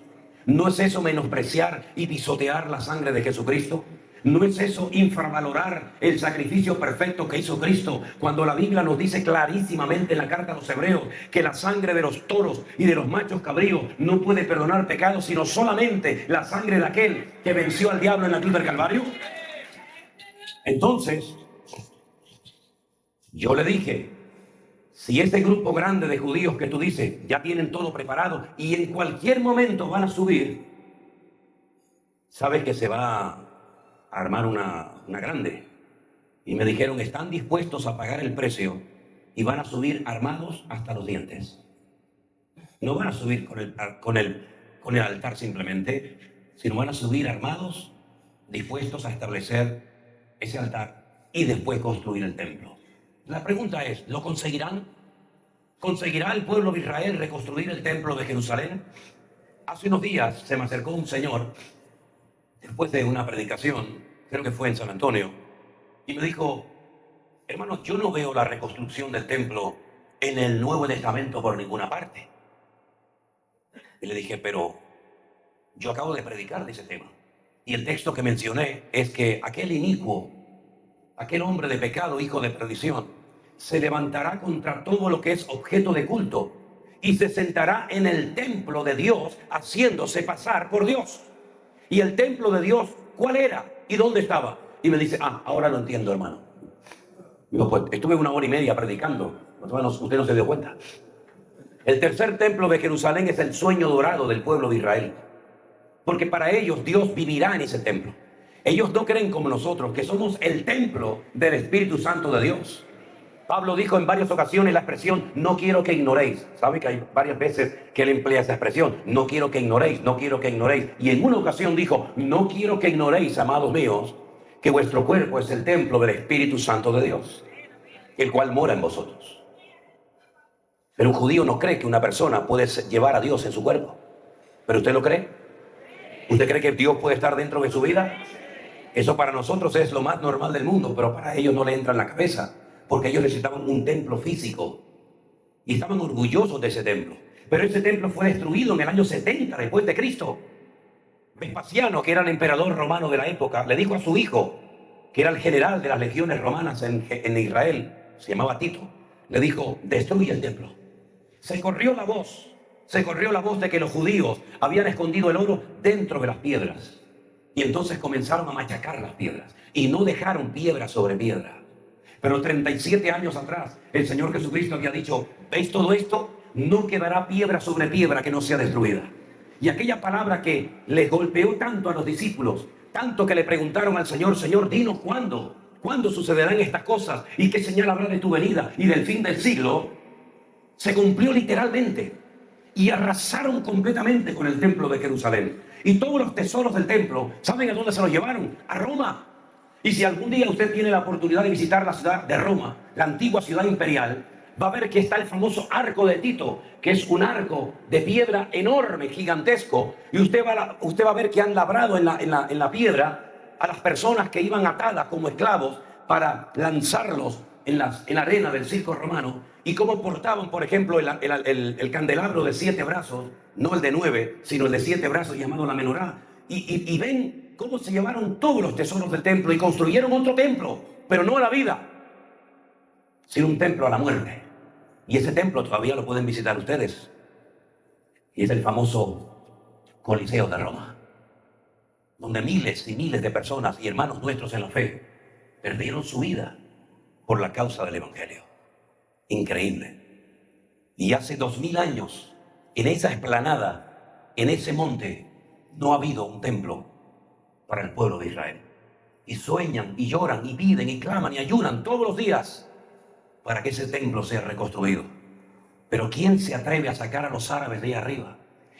¿No es eso menospreciar y pisotear la sangre de Jesucristo? ¿No es eso infravalorar el sacrificio perfecto que hizo Cristo, cuando la Biblia nos dice clarísimamente en la carta a los Hebreos que la sangre de los toros y de los machos cabríos no puede perdonar pecados, sino solamente la sangre de aquel que venció al diablo en la cruz del Calvario? Entonces, yo le dije, si ese grupo grande de judíos que tú dices ya tienen todo preparado y en cualquier momento van a subir, sabes que se va a armar una grande. Y me dijeron, están dispuestos a pagar el precio y van a subir armados hasta los dientes. No van a subir con el altar simplemente, sino van a subir armados, dispuestos a establecer ese altar y después construir el templo. La pregunta es, ¿lo conseguirán? ¿Conseguirá el pueblo de Israel reconstruir el templo de Jerusalén? Hace unos días se me acercó un señor después de una predicación, creo que fue en San Antonio, y me dijo, hermano, yo no veo la reconstrucción del templo en el Nuevo Testamento por ninguna parte. Y le dije, pero yo acabo de predicar de ese tema. Y el texto que mencioné es que aquel inicuo, aquel hombre de pecado, hijo de perdición, se levantará contra todo lo que es objeto de culto y se sentará en el templo de Dios haciéndose pasar por Dios. Y el templo de Dios, ¿cuál era? ¿Y dónde estaba? Y me dice, ahora lo entiendo, hermano. Digo, pues estuve 1 hora y media predicando. Usted no se dio cuenta. El tercer templo de Jerusalén es el sueño dorado del pueblo de Israel. Porque para ellos Dios vivirá en ese templo. Ellos no creen como nosotros, que somos el templo del Espíritu Santo de Dios. Pablo dijo en varias ocasiones la expresión, no quiero que ignoréis. ¿Sabe que hay varias veces que él emplea esa expresión? No quiero que ignoréis, no quiero que ignoréis. Y en una ocasión dijo, no quiero que ignoréis, amados míos, que vuestro cuerpo es el templo del Espíritu Santo de Dios, el cual mora en vosotros. Pero un judío no cree que una persona puede llevar a Dios en su cuerpo. ¿Pero usted lo cree? ¿Usted cree que Dios puede estar dentro de su vida? Eso para nosotros es lo más normal del mundo, pero para ellos no le entra en la cabeza. Porque ellos necesitaban un templo físico y estaban orgullosos de ese templo. Pero ese templo fue destruido en el año 70 después de Cristo. Vespasiano, que era el emperador romano de la época, le dijo a su hijo, que era el general de las legiones romanas en Israel, se llamaba Tito, le dijo, destruye el templo. Se corrió la voz de que los judíos habían escondido el oro dentro de las piedras. Y entonces comenzaron a machacar las piedras y no dejaron piedra sobre piedra. Pero 37 años atrás, el Señor Jesucristo había dicho, ¿veis todo esto? No quedará piedra sobre piedra que no sea destruida. Y aquella palabra que les golpeó tanto a los discípulos, tanto que le preguntaron al Señor, Señor, dinos cuándo sucederán estas cosas y qué señal habrá de tu venida y del fin del siglo, se cumplió literalmente. Y arrasaron completamente con el templo de Jerusalén. Y todos los tesoros del templo, ¿saben a dónde se los llevaron? A Roma. Y si algún día usted tiene la oportunidad de visitar la ciudad de Roma, la antigua ciudad imperial, va a ver que está el famoso Arco de Tito, que es un arco de piedra enorme, gigantesco. Y usted va a ver que han labrado en la piedra a las personas que iban atadas como esclavos para lanzarlos en la arena del circo romano. Y cómo portaban, por ejemplo, el candelabro de 7 brazos, no el de 9, sino el de 7 brazos llamado la menorá. Y ven cómo se llevaron todos los tesoros del templo y construyeron otro templo, pero no a la vida, sino un templo a la muerte. Y ese templo todavía lo pueden visitar ustedes. Y es el famoso Coliseo de Roma, donde miles y miles de personas y hermanos nuestros en la fe perdieron su vida por la causa del Evangelio. Increíble. Y hace 2000 años, en esa explanada, en ese monte, no ha habido un templo para el pueblo de Israel. Y sueñan, y lloran, y piden, y claman, y ayunan todos los días para que ese templo sea reconstruido. Pero ¿quién se atreve a sacar a los árabes de ahí arriba?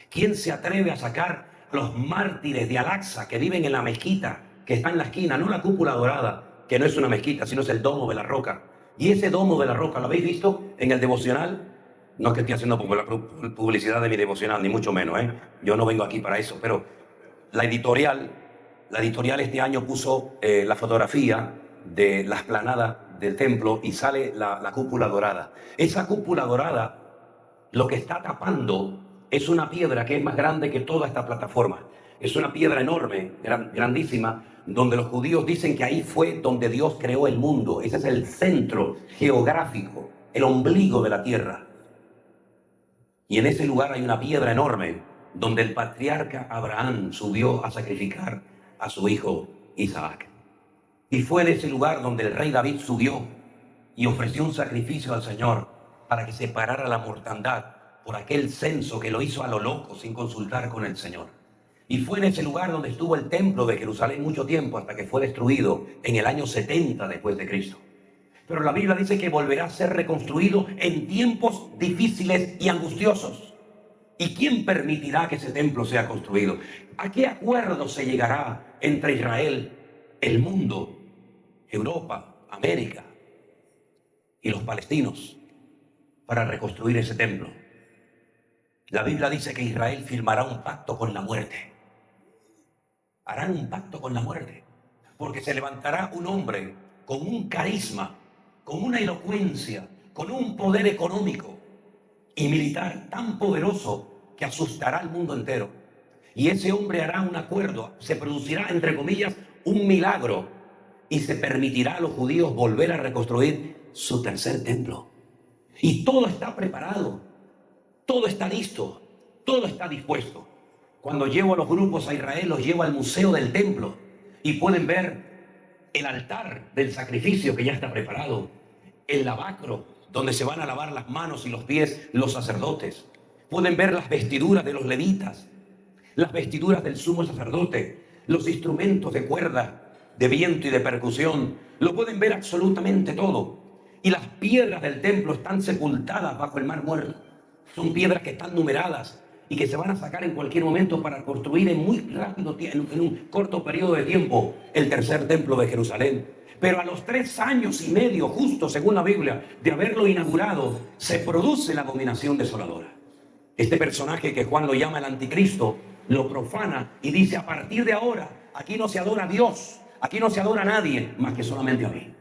¿Quién se atreve a sacar a los mártires de Al-Aqsa que viven en la mezquita que está en la esquina, no la cúpula dorada, que no es una mezquita, sino es el domo de la roca? Y ese domo de la roca, ¿lo habéis visto en el devocional? No es que esté haciendo publicidad de mi devocional, ni mucho menos, ¿eh? Yo no vengo aquí para eso, pero la editorial este año puso la fotografía de la explanada del templo y sale la cúpula dorada. Esa cúpula dorada, lo que está tapando es una piedra que es más grande que toda esta plataforma. Es una piedra enorme, grandísima, donde los judíos dicen que ahí fue donde Dios creó el mundo. Ese es el centro geográfico, el ombligo de la tierra. Y en ese lugar hay una piedra enorme donde el patriarca Abraham subió a sacrificar a su hijo Isaac. Y fue de ese lugar donde el rey David subió y ofreció un sacrificio al Señor para que se parara la mortandad por aquel censo que lo hizo a lo loco sin consultar con el Señor. Y fue en ese lugar donde estuvo el templo de Jerusalén mucho tiempo hasta que fue destruido en el año 70 después de Cristo. Pero la Biblia dice que volverá a ser reconstruido en tiempos difíciles y angustiosos. ¿Y quién permitirá que ese templo sea construido? ¿A qué acuerdo se llegará entre Israel, el mundo, Europa, América y los palestinos para reconstruir ese templo? La Biblia dice que Israel firmará un pacto con la muerte. Harán un pacto con la muerte, porque se levantará un hombre con un carisma, con una elocuencia, con un poder económico y militar tan poderoso que asustará al mundo entero. Y ese hombre hará un acuerdo, se producirá, entre comillas, un milagro y se permitirá a los judíos volver a reconstruir su tercer templo. Y todo está preparado, todo está listo, todo está dispuesto. Cuando llevo a los grupos a Israel, los llevo al museo del templo y pueden ver el altar del sacrificio que ya está preparado, el lavacro donde se van a lavar las manos y los pies los sacerdotes. Pueden ver las vestiduras de los levitas, las vestiduras del sumo sacerdote, los instrumentos de cuerda, de viento y de percusión. Lo pueden ver absolutamente todo. Y las piedras del templo están sepultadas bajo el mar muerto. Son piedras que están numeradas y que se van a sacar en cualquier momento para construir en muy rápido, en un corto periodo de tiempo, el tercer templo de Jerusalén. Pero a los 3 años y medio, justo según la Biblia, de haberlo inaugurado, se produce la abominación desoladora. Este personaje que Juan lo llama el anticristo, lo profana y dice: a partir de ahora, aquí no se adora a Dios, aquí no se adora a nadie más que solamente a mí.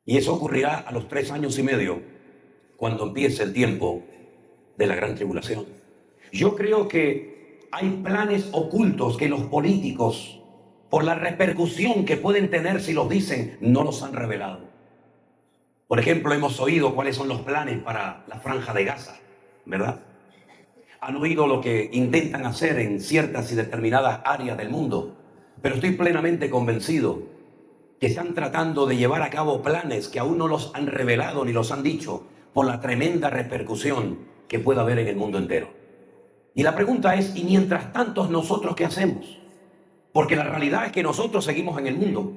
Y eso ocurrirá a los 3 años y medio, cuando empiece el tiempo de la gran tribulación. Yo creo que hay planes ocultos que los políticos, por la repercusión que pueden tener si los dicen, no los han revelado. Por ejemplo, hemos oído cuáles son los planes para la Franja de Gaza, ¿verdad? Han oído lo que intentan hacer en ciertas y determinadas áreas del mundo, pero estoy plenamente convencido que están tratando de llevar a cabo planes que aún no los han revelado ni los han dicho, por la tremenda repercusión que pueda haber en el mundo entero. Y la pregunta es: ¿y mientras tanto nosotros qué hacemos? Porque la realidad es que nosotros seguimos en el mundo.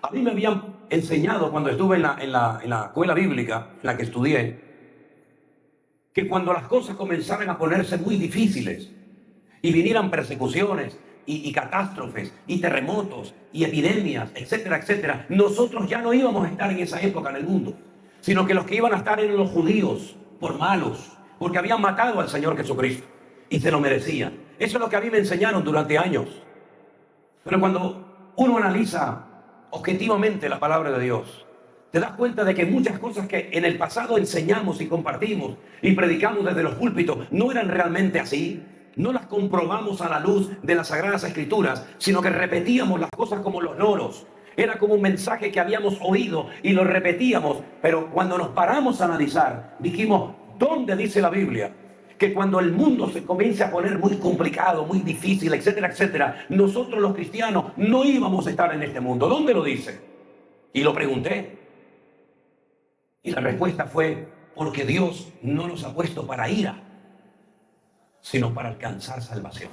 A mí me habían enseñado cuando estuve en la escuela bíblica, en la que estudié, que cuando las cosas comenzaran a ponerse muy difíciles y vinieran persecuciones y catástrofes y terremotos y epidemias, etcétera, etcétera, nosotros ya no íbamos a estar en esa época en el mundo, sino que los que iban a estar eran los judíos, por malos, porque habían matado al Señor Jesucristo y se lo merecían. Eso es lo que a mí me enseñaron durante años. Pero cuando uno analiza objetivamente la palabra de Dios, te das cuenta de que muchas cosas que en el pasado enseñamos y compartimos y predicamos desde los púlpitos no eran realmente así. No las comprobamos a la luz de las Sagradas Escrituras, sino que repetíamos las cosas como los loros. Era como un mensaje que habíamos oído y lo repetíamos, pero cuando nos paramos a analizar, dijimos, ¿dónde dice la Biblia que cuando el mundo se comience a poner muy complicado, muy difícil, etcétera, etcétera, nosotros los cristianos no íbamos a estar en este mundo? ¿Dónde lo dice? Y lo pregunté. Y la respuesta fue, porque Dios no nos ha puesto para ira, sino para alcanzar salvación.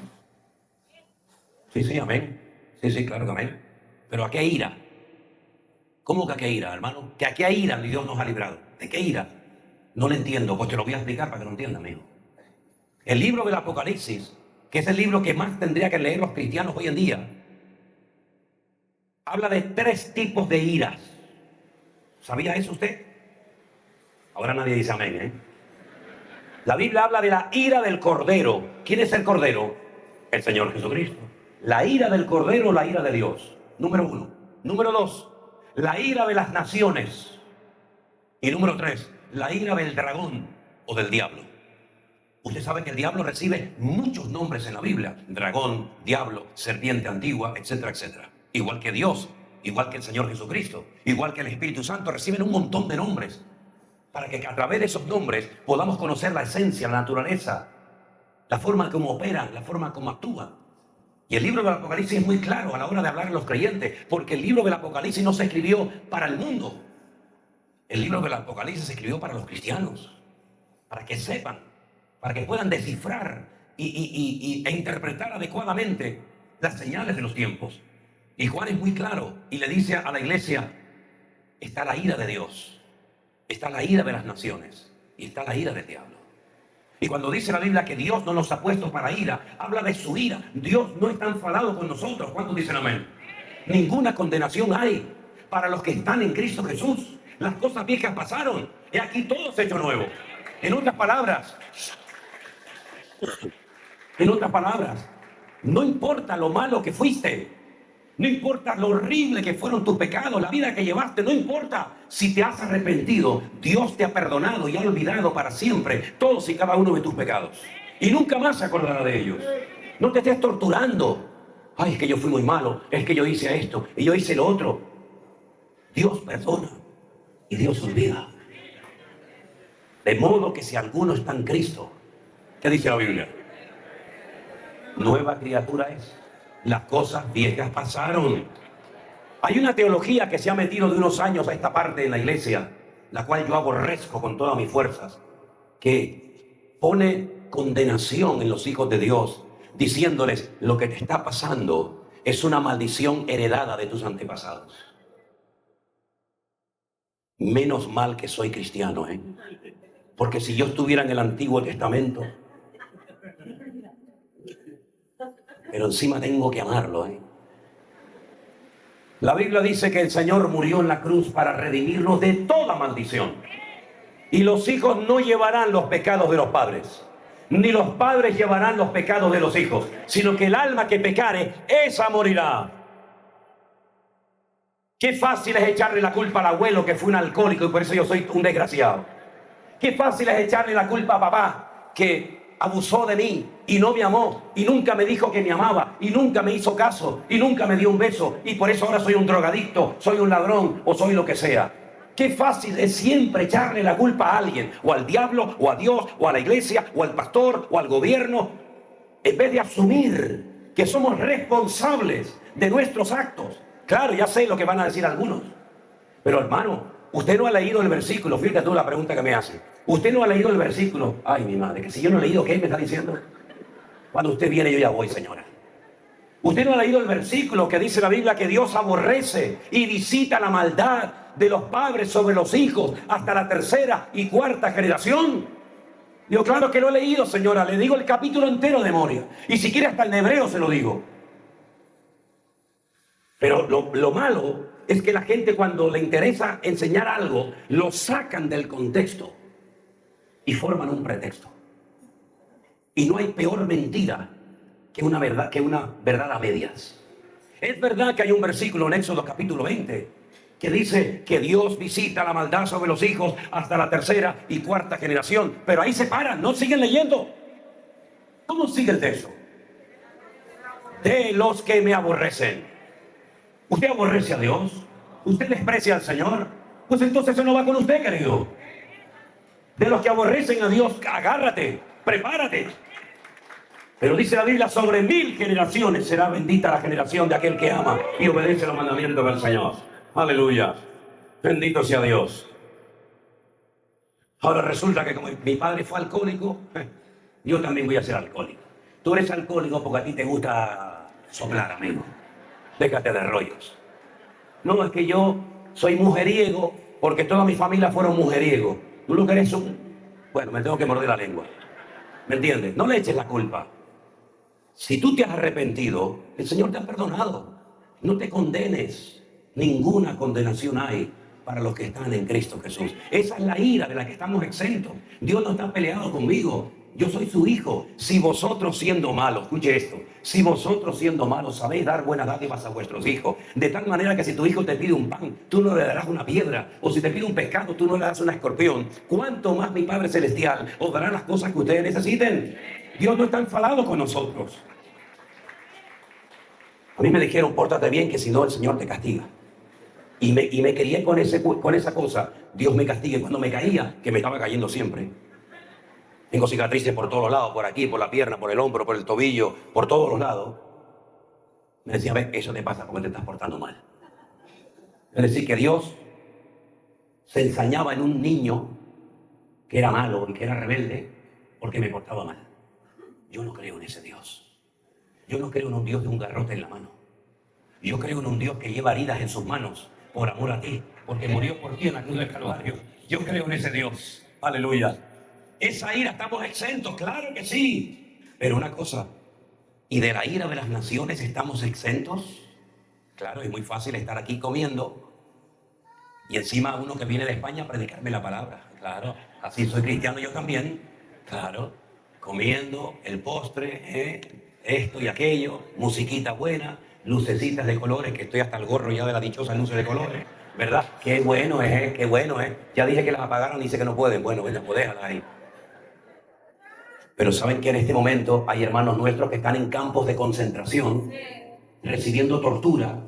Sí, amén. Sí, claro que amén. Pero ¿a qué ira? ¿Cómo que a qué ira, hermano? ¿Que a qué ira Dios nos ha librado? ¿De qué ira? No lo entiendo, pues te lo voy a explicar para que lo entiendas, amigo. El libro del Apocalipsis, que es el libro que más tendría que leer los cristianos hoy en día, habla de 3 tipos de iras. ¿Sabía eso usted? Ahora nadie dice amén, ¿eh? La Biblia habla de la ira del Cordero. ¿Quién es el Cordero? El Señor Jesucristo. La ira del Cordero, la ira de Dios. Número 1. Número 2, la ira de las naciones. Y número 3, la ira del dragón o del diablo. Usted sabe que el diablo recibe muchos nombres en la Biblia. Dragón, diablo, serpiente antigua, etcétera, etcétera. Igual que Dios, igual que el Señor Jesucristo, igual que el Espíritu Santo, reciben un montón de nombres. Para que a través de esos nombres podamos conocer la esencia, la naturaleza, la forma como operan, la forma como actúan. Y el libro del Apocalipsis es muy claro a la hora de hablar a los creyentes, porque el libro del Apocalipsis no se escribió para el mundo. El libro del Apocalipsis se escribió para los cristianos, para que sepan, para que puedan descifrar e interpretar adecuadamente las señales de los tiempos. Y Juan es muy claro y le dice a la iglesia, está la ira de Dios. Está la ira de las naciones y está la ira del diablo. Y cuando dice la Biblia que Dios no nos ha puesto para ira, habla de su ira. Dios no está enfadado con nosotros. ¿Cuántos dicen amén? Ninguna condenación hay para los que están en Cristo Jesús. Las cosas viejas pasaron y aquí todo se ha hecho nuevo. En otras palabras, no importa lo malo que fuiste, no importa lo horrible que fueron tus pecados, la vida que llevaste, no importa si te has arrepentido, Dios te ha perdonado y ha olvidado para siempre todos y cada uno de tus pecados. Y nunca más se acordará de ellos. No te estés torturando. Ay, es que yo fui muy malo, es que yo hice esto y yo hice lo otro. Dios perdona y Dios olvida. De modo que si alguno está en Cristo, ¿qué dice la Biblia? Nueva criatura es. Las cosas viejas pasaron. Hay una teología que se ha metido de unos años a esta parte en la iglesia, la cual yo aborrezco con todas mis fuerzas, que pone condenación en los hijos de Dios, diciéndoles, lo que te está pasando es una maldición heredada de tus antepasados. Menos mal que soy cristiano, ¿eh? Porque si yo estuviera en el Antiguo Testamento, pero encima tengo que amarlo, ¿eh? La Biblia dice que el Señor murió en la cruz para redimirnos de toda maldición. Y los hijos no llevarán los pecados de los padres, ni los padres llevarán los pecados de los hijos, sino que el alma que pecare, esa morirá. Qué fácil es echarle la culpa al abuelo que fue un alcohólico y por eso yo soy un desgraciado. Qué fácil es echarle la culpa a papá que abusó de mí y no me amó y nunca me dijo que me amaba y nunca me hizo caso y nunca me dio un beso y por eso ahora soy un drogadicto, soy un ladrón o soy lo que sea. Qué fácil es siempre echarle la culpa a alguien, o al diablo, o a Dios, o a la iglesia, o al pastor, o al gobierno, en vez de asumir que somos responsables de nuestros actos. Claro, ya sé lo que van a decir algunos, pero hermano, usted no ha leído el versículo. Fíjate tú la pregunta que me hace. Usted no ha leído el versículo. Ay, mi madre, que si yo no he leído, ¿qué me está diciendo? Cuando usted viene, yo ya voy, señora. Usted no ha leído el versículo que dice la Biblia que Dios aborrece y visita la maldad de los padres sobre los hijos hasta la 3ª y 4ª generación. Digo, claro que lo he leído, señora. Le digo el capítulo entero de memoria. Y si quiere hasta el hebreo se lo digo. Pero lo malo es que la gente, cuando le interesa enseñar algo, lo sacan del contexto y forman un pretexto. Y no hay peor mentira que una verdad a medias. Es verdad que hay un versículo en Éxodo capítulo 20 que dice que Dios visita la maldad sobre los hijos hasta la tercera y cuarta generación, pero ahí se paran, no siguen leyendo. ¿Cómo sigue el texto? De los que me aborrecen. ¿Usted aborrece a Dios? ¿Usted desprecia al Señor? Pues entonces eso no va con usted, querido. De los que aborrecen a Dios, agárrate, prepárate. Pero dice la Biblia, sobre 1000 generaciones será bendita la generación de aquel que ama y obedece los mandamientos del Señor. Aleluya. Bendito sea Dios. Ahora resulta que como mi padre fue alcohólico, yo también voy a ser alcohólico. Tú eres alcohólico porque a ti te gusta soplar, amigo. Déjate de rollos. No, es que yo soy mujeriego porque toda mi familia fueron mujeriegos. Tú lo que eres bueno, me tengo que morder la lengua. ¿Me entiendes? No le eches la culpa. Si tú te has arrepentido, el Señor te ha perdonado. No te condenes. Ninguna condenación hay para los que están en Cristo Jesús. Esa es la ira de la que estamos exentos. Dios no está peleado conmigo. Yo soy su hijo. Si vosotros siendo malos, escuche esto, si vosotros siendo malos sabéis dar buenas dádivas a vuestros hijos, de tal manera que si tu hijo te pide un pan, tú no le darás una piedra, o si te pide un pescado, tú no le das un escorpión, ¿cuánto más mi Padre Celestial os dará las cosas que ustedes necesiten? Dios no está enfadado con nosotros. A mí me dijeron, pórtate bien, que si no el Señor te castiga. Y me crié con esa cosa. Dios me castigue cuando me caía, que me estaba cayendo siempre. Tengo cicatrices por todos los lados, por aquí, por la pierna, por el hombro, por el tobillo, por todos los lados. Me decía, ve, eso te pasa porque te estás portando mal. Es decir, que Dios se ensañaba en un niño que era malo y que era rebelde porque me portaba mal. Yo no creo en ese Dios. Yo no creo en un Dios de un garrote en la mano. Yo creo en un Dios que lleva heridas en sus manos por amor a ti, porque murió por ti en la cruz del Calvario. Yo creo en ese Dios. Aleluya. Esa ira estamos exentos, claro que sí. Pero una cosa, ¿y de la ira de las naciones estamos exentos? Claro, es muy fácil estar aquí comiendo y encima uno que viene de España a predicarme la palabra. Claro, así soy cristiano yo también. Claro, comiendo el postre, esto y aquello, musiquita buena, lucecitas de colores, que estoy hasta el gorro ya de las dichosas luces de colores, ¿verdad? Qué bueno es, qué bueno es. Ya dije que las apagaron, dice que no pueden. Bueno, pues déjalas ahí. Pero saben que en este momento hay hermanos nuestros que están en campos de concentración, recibiendo tortura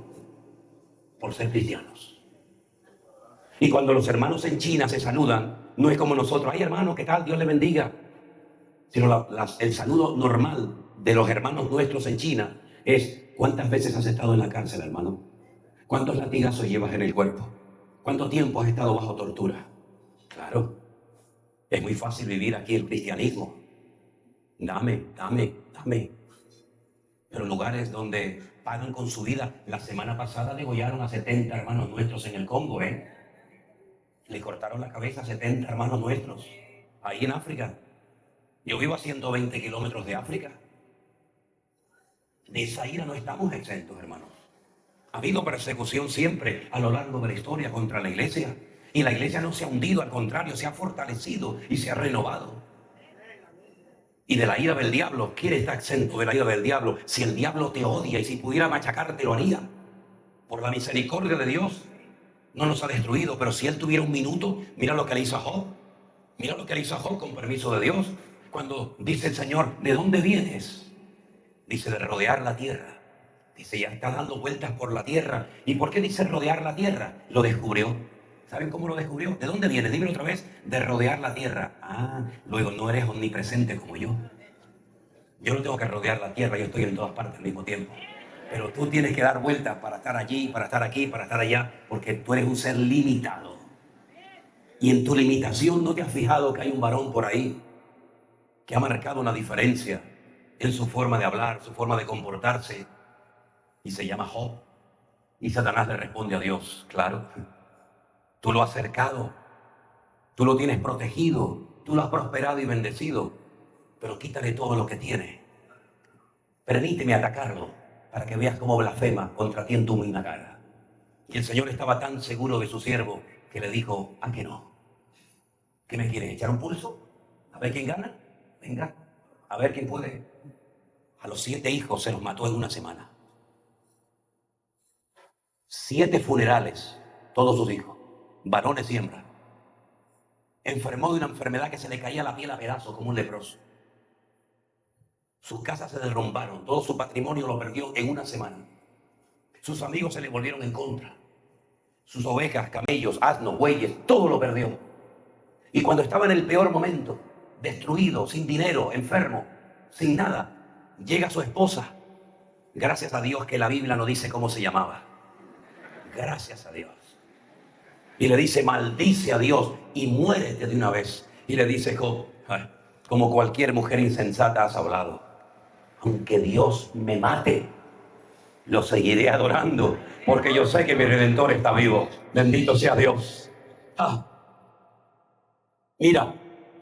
por ser cristianos. Y cuando los hermanos en China se saludan, no es como nosotros, ay hermano, ¿qué tal? Dios le bendiga. Sino el saludo normal de los hermanos nuestros en China es, ¿cuántas veces has estado en la cárcel, hermano? ¿Cuántos latigazos llevas en el cuerpo? ¿Cuánto tiempo has estado bajo tortura? Claro, es muy fácil vivir aquí el cristianismo. Dame. Pero lugares donde pagan con su vida. La semana pasada degollaron a 70 hermanos nuestros en el Congo, Le cortaron la cabeza a 70 hermanos nuestros, ahí en África. Yo vivo a 120 kilómetros de África. De esa ira no estamos exentos, hermanos. Ha habido persecución siempre a lo largo de la historia contra la iglesia. Y la iglesia no se ha hundido, al contrario, se ha fortalecido y se ha renovado. Y de la ira del diablo, ¿quién está exento de la ira del diablo? Si el diablo te odia y si pudiera machacarte, lo haría. Por la misericordia de Dios, no nos ha destruido, pero si él tuviera un minuto, mira lo que le hizo a Job. Mira lo que le hizo a Job con permiso de Dios. Cuando dice el Señor, ¿de dónde vienes? Dice, de rodear la tierra. Dice, ya está dando vueltas por la tierra. ¿Y por qué dice rodear la tierra? Lo descubrió. ¿Saben cómo lo descubrió? ¿De dónde viene? Dímelo otra vez. De rodear la tierra. Luego no eres omnipresente como yo. Yo no tengo que rodear la tierra, yo estoy en todas partes al mismo tiempo. Pero tú tienes que dar vueltas para estar allí, para estar aquí, para estar allá, porque tú eres un ser limitado. Y en tu limitación no te has fijado que hay un varón por ahí que ha marcado una diferencia en su forma de hablar, su forma de comportarse, y se llama Job. Y Satanás le responde a Dios, claro, tú lo has cercado, tú lo tienes protegido, tú lo has prosperado y bendecido, pero quítale todo lo que tiene. Permíteme atacarlo. para que veas cómo blasfema contra ti en tu misma cara. Y el Señor estaba tan seguro de su siervo que le dijo, ¿a qué no? ¿Qué me quieren? ¿Echar un pulso? A ver quién gana. Venga, a ver quién puede. A los 7 hijos se los mató en una semana. 7 funerales, todos sus hijos, varones y hembras. Enfermó de una enfermedad que se le caía la piel a pedazos como un leproso. Sus casas se derrumbaron, todo su patrimonio lo perdió en una semana. Sus amigos se le volvieron en contra. Sus ovejas, camellos, asnos, bueyes, todo lo perdió. Y cuando estaba en el peor momento, destruido, sin dinero, enfermo, sin nada, llega su esposa. Gracias a Dios que la Biblia no dice cómo se llamaba. Gracias a Dios. Y le dice, maldice a Dios y muérete de una vez. Y le dice Job, como cualquier mujer insensata has hablado. Aunque Dios me mate, lo seguiré adorando, porque yo sé que mi Redentor está vivo. Bendito sea Dios. Mira,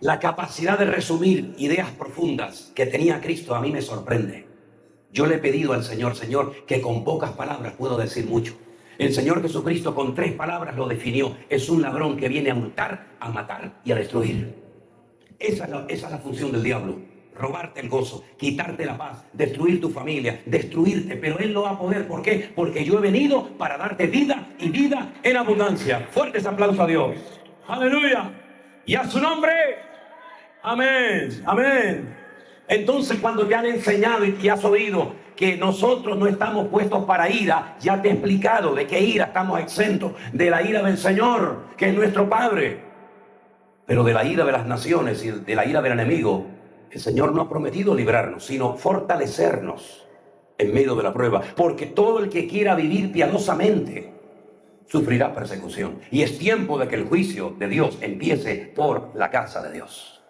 la capacidad de resumir ideas profundas que tenía Cristo a mí me sorprende. Yo le he pedido al Señor, Señor, que con pocas palabras puedo decir mucho. El Señor Jesucristo con 3 palabras lo definió. Es un ladrón que viene a hurtar, a matar y a destruir. Esa es la función del diablo. Robarte el gozo, quitarte la paz, destruir tu familia, destruirte. Pero él no va a poder. ¿Por qué? Porque yo he venido para darte vida y vida en abundancia. Fuertes aplausos a Dios. Aleluya. Y a su nombre. Amén. Amén. Entonces, cuando te han enseñado y te has oído que nosotros no estamos puestos para ira, ya te he explicado de qué ira estamos exentos, de la ira del Señor, que es nuestro Padre. Pero de la ira de las naciones y de la ira del enemigo, el Señor no ha prometido librarnos, sino fortalecernos en medio de la prueba. Porque todo el que quiera vivir piadosamente sufrirá persecución. Y es tiempo de que el juicio de Dios empiece por la casa de Dios.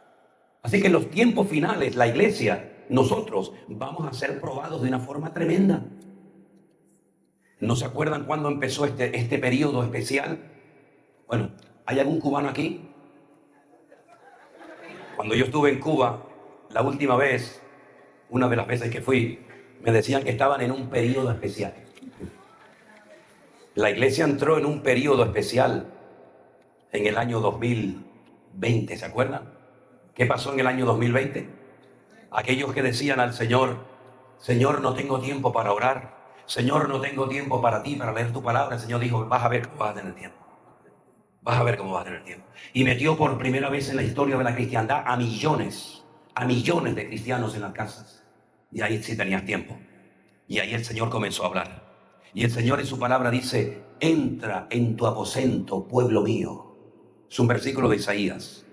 Así que en los tiempos finales, la iglesia, nosotros vamos a ser probados de una forma tremenda. ¿No se acuerdan cuándo empezó este periodo especial? Bueno, ¿hay algún cubano aquí? Cuando yo estuve en Cuba, la última vez, una de las veces que fui, me decían que estaban en un periodo especial. La iglesia entró en un periodo especial en el año 2020, ¿se acuerdan? ¿Qué pasó en el año 2020? Aquellos que decían al Señor, Señor, no tengo tiempo para orar. Señor, no tengo tiempo para ti, para leer tu palabra. El Señor dijo, vas a ver cómo vas a tener tiempo. Vas a ver cómo vas a tener tiempo. Y metió por primera vez en la historia de la cristiandad a millones de cristianos en las casas. Y ahí sí tenías tiempo. Y ahí el Señor comenzó a hablar. Y el Señor en su palabra dice, entra en tu aposento, pueblo mío. Es un versículo de Isaías.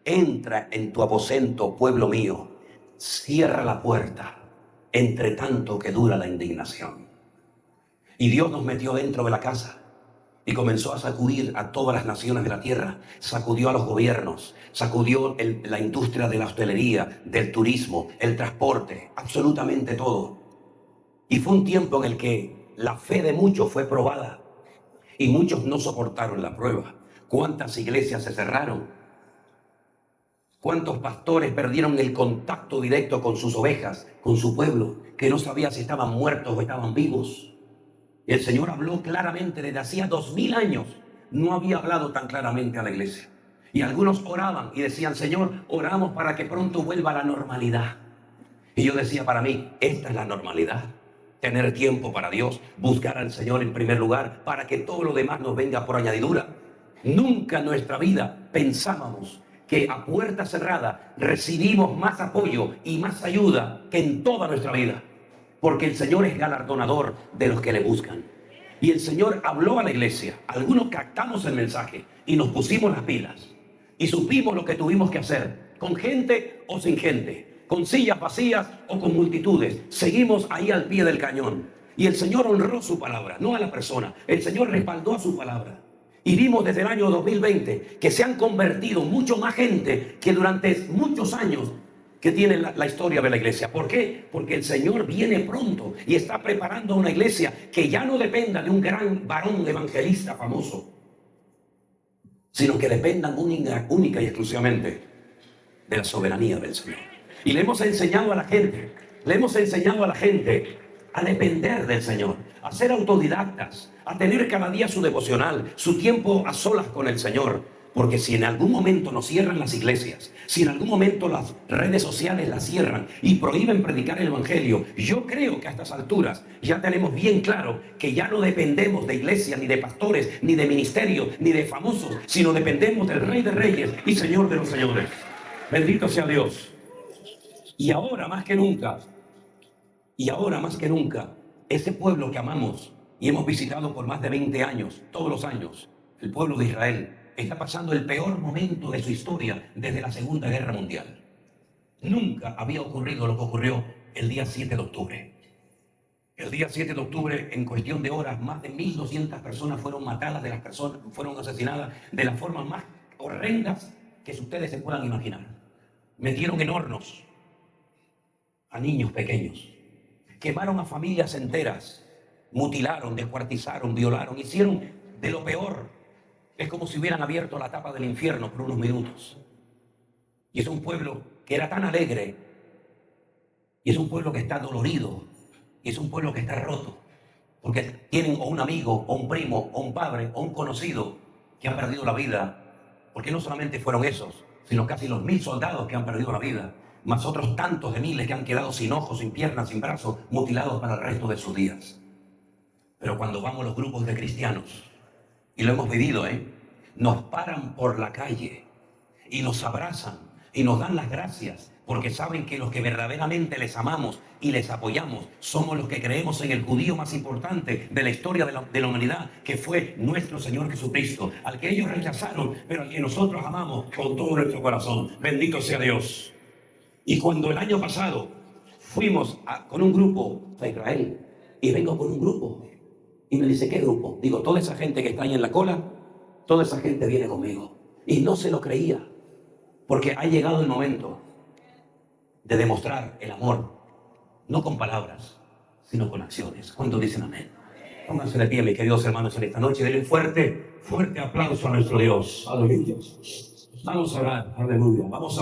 Entra en tu aposento, pueblo mío. Cierra la puerta, entre tanto que dura la indignación. Y Dios nos metió dentro de la casa y comenzó a sacudir a todas las naciones de la tierra. Sacudió a los gobiernos, sacudió la industria de la hostelería, del turismo, el transporte, absolutamente todo. Y fue un tiempo en el que la fe de muchos fue probada y muchos no soportaron la prueba. ¿Cuántas iglesias se cerraron? ¿Cuántos pastores perdieron el contacto directo con sus ovejas, con su pueblo, que no sabía si estaban muertos o estaban vivos? Y el Señor habló claramente desde hacía 2000 años. No había hablado tan claramente a la iglesia. Y algunos oraban y decían, Señor, oramos para que pronto vuelva la normalidad. Y yo decía para mí, esta es la normalidad. Tener tiempo para Dios, buscar al Señor en primer lugar, para que todo lo demás nos venga por añadidura. Nunca en nuestra vida pensábamos que a puerta cerrada recibimos más apoyo y más ayuda que en toda nuestra vida. Porque el Señor es galardonador de los que le buscan. Y el Señor habló a la iglesia. Algunos captamos el mensaje y nos pusimos las pilas. Y supimos lo que tuvimos que hacer. Con gente o sin gente. Con sillas vacías o con multitudes. Seguimos ahí al pie del cañón. Y el Señor honró su palabra, no a la persona. El Señor respaldó a su palabra. Y vimos desde el año 2020 que se han convertido mucho más gente que durante muchos años que tiene la historia de la iglesia. ¿Por qué? Porque el Señor viene pronto y está preparando una iglesia que ya no dependa de un gran varón evangelista famoso, sino que dependan única y exclusivamente de la soberanía del Señor. Y le hemos enseñado a la gente a depender del Señor, a ser autodidactas, a tener cada día su devocional, su tiempo a solas con el Señor. Porque si en algún momento nos cierran las iglesias, si en algún momento las redes sociales las cierran y prohíben predicar el Evangelio, yo creo que a estas alturas ya tenemos bien claro que ya no dependemos de iglesias, ni de pastores, ni de ministerios, ni de famosos, sino dependemos del Rey de Reyes y Señor de los Señores. Bendito sea Dios. Y ahora más que nunca, ese pueblo que amamos y hemos visitado por más de 20 años, todos los años, el pueblo de Israel, está pasando el peor momento de su historia desde la Segunda Guerra Mundial. Nunca había ocurrido lo que ocurrió el día 7 de octubre. El día 7 de octubre, en cuestión de horas, más de 1.200 personas fueron matadas, fueron asesinadas de las formas más horrendas que ustedes se puedan imaginar. Metieron en hornos a niños pequeños, quemaron a familias enteras, mutilaron, descuartizaron, violaron, hicieron de lo peor. Es como si hubieran abierto la tapa del infierno por unos minutos. Y es un pueblo que era tan alegre, y es un pueblo que está dolorido, y es un pueblo que está roto, porque tienen o un amigo, o un primo, o un padre, o un conocido que han perdido la vida, porque no solamente fueron esos, sino casi los 1.000 soldados que han perdido la vida, más otros tantos de miles que han quedado sin ojos, sin piernas, sin brazos, mutilados para el resto de sus días. Pero cuando vamos los grupos de cristianos, y lo hemos vivido, nos paran por la calle y nos abrazan y nos dan las gracias porque saben que los que verdaderamente les amamos y les apoyamos somos los que creemos en el judío más importante de la historia de la humanidad, que fue nuestro Señor Jesucristo, al que ellos rechazaron, pero al que nosotros amamos con todo nuestro corazón. Bendito sea Dios. Y cuando el año pasado fuimos con un grupo a Israel, y vengo con un grupo, y me dice, ¿qué grupo? Digo, toda esa gente que está ahí en la cola, toda esa gente viene conmigo. Y no se lo creía, porque ha llegado el momento de demostrar el amor, no con palabras, sino con acciones. ¿Cuántos dicen amén? Pónganse de pie, mis queridos hermanos, en esta noche. Denle un fuerte aplauso a nuestro Dios. Aleluya. Vamos a orar, aleluya. Vamos a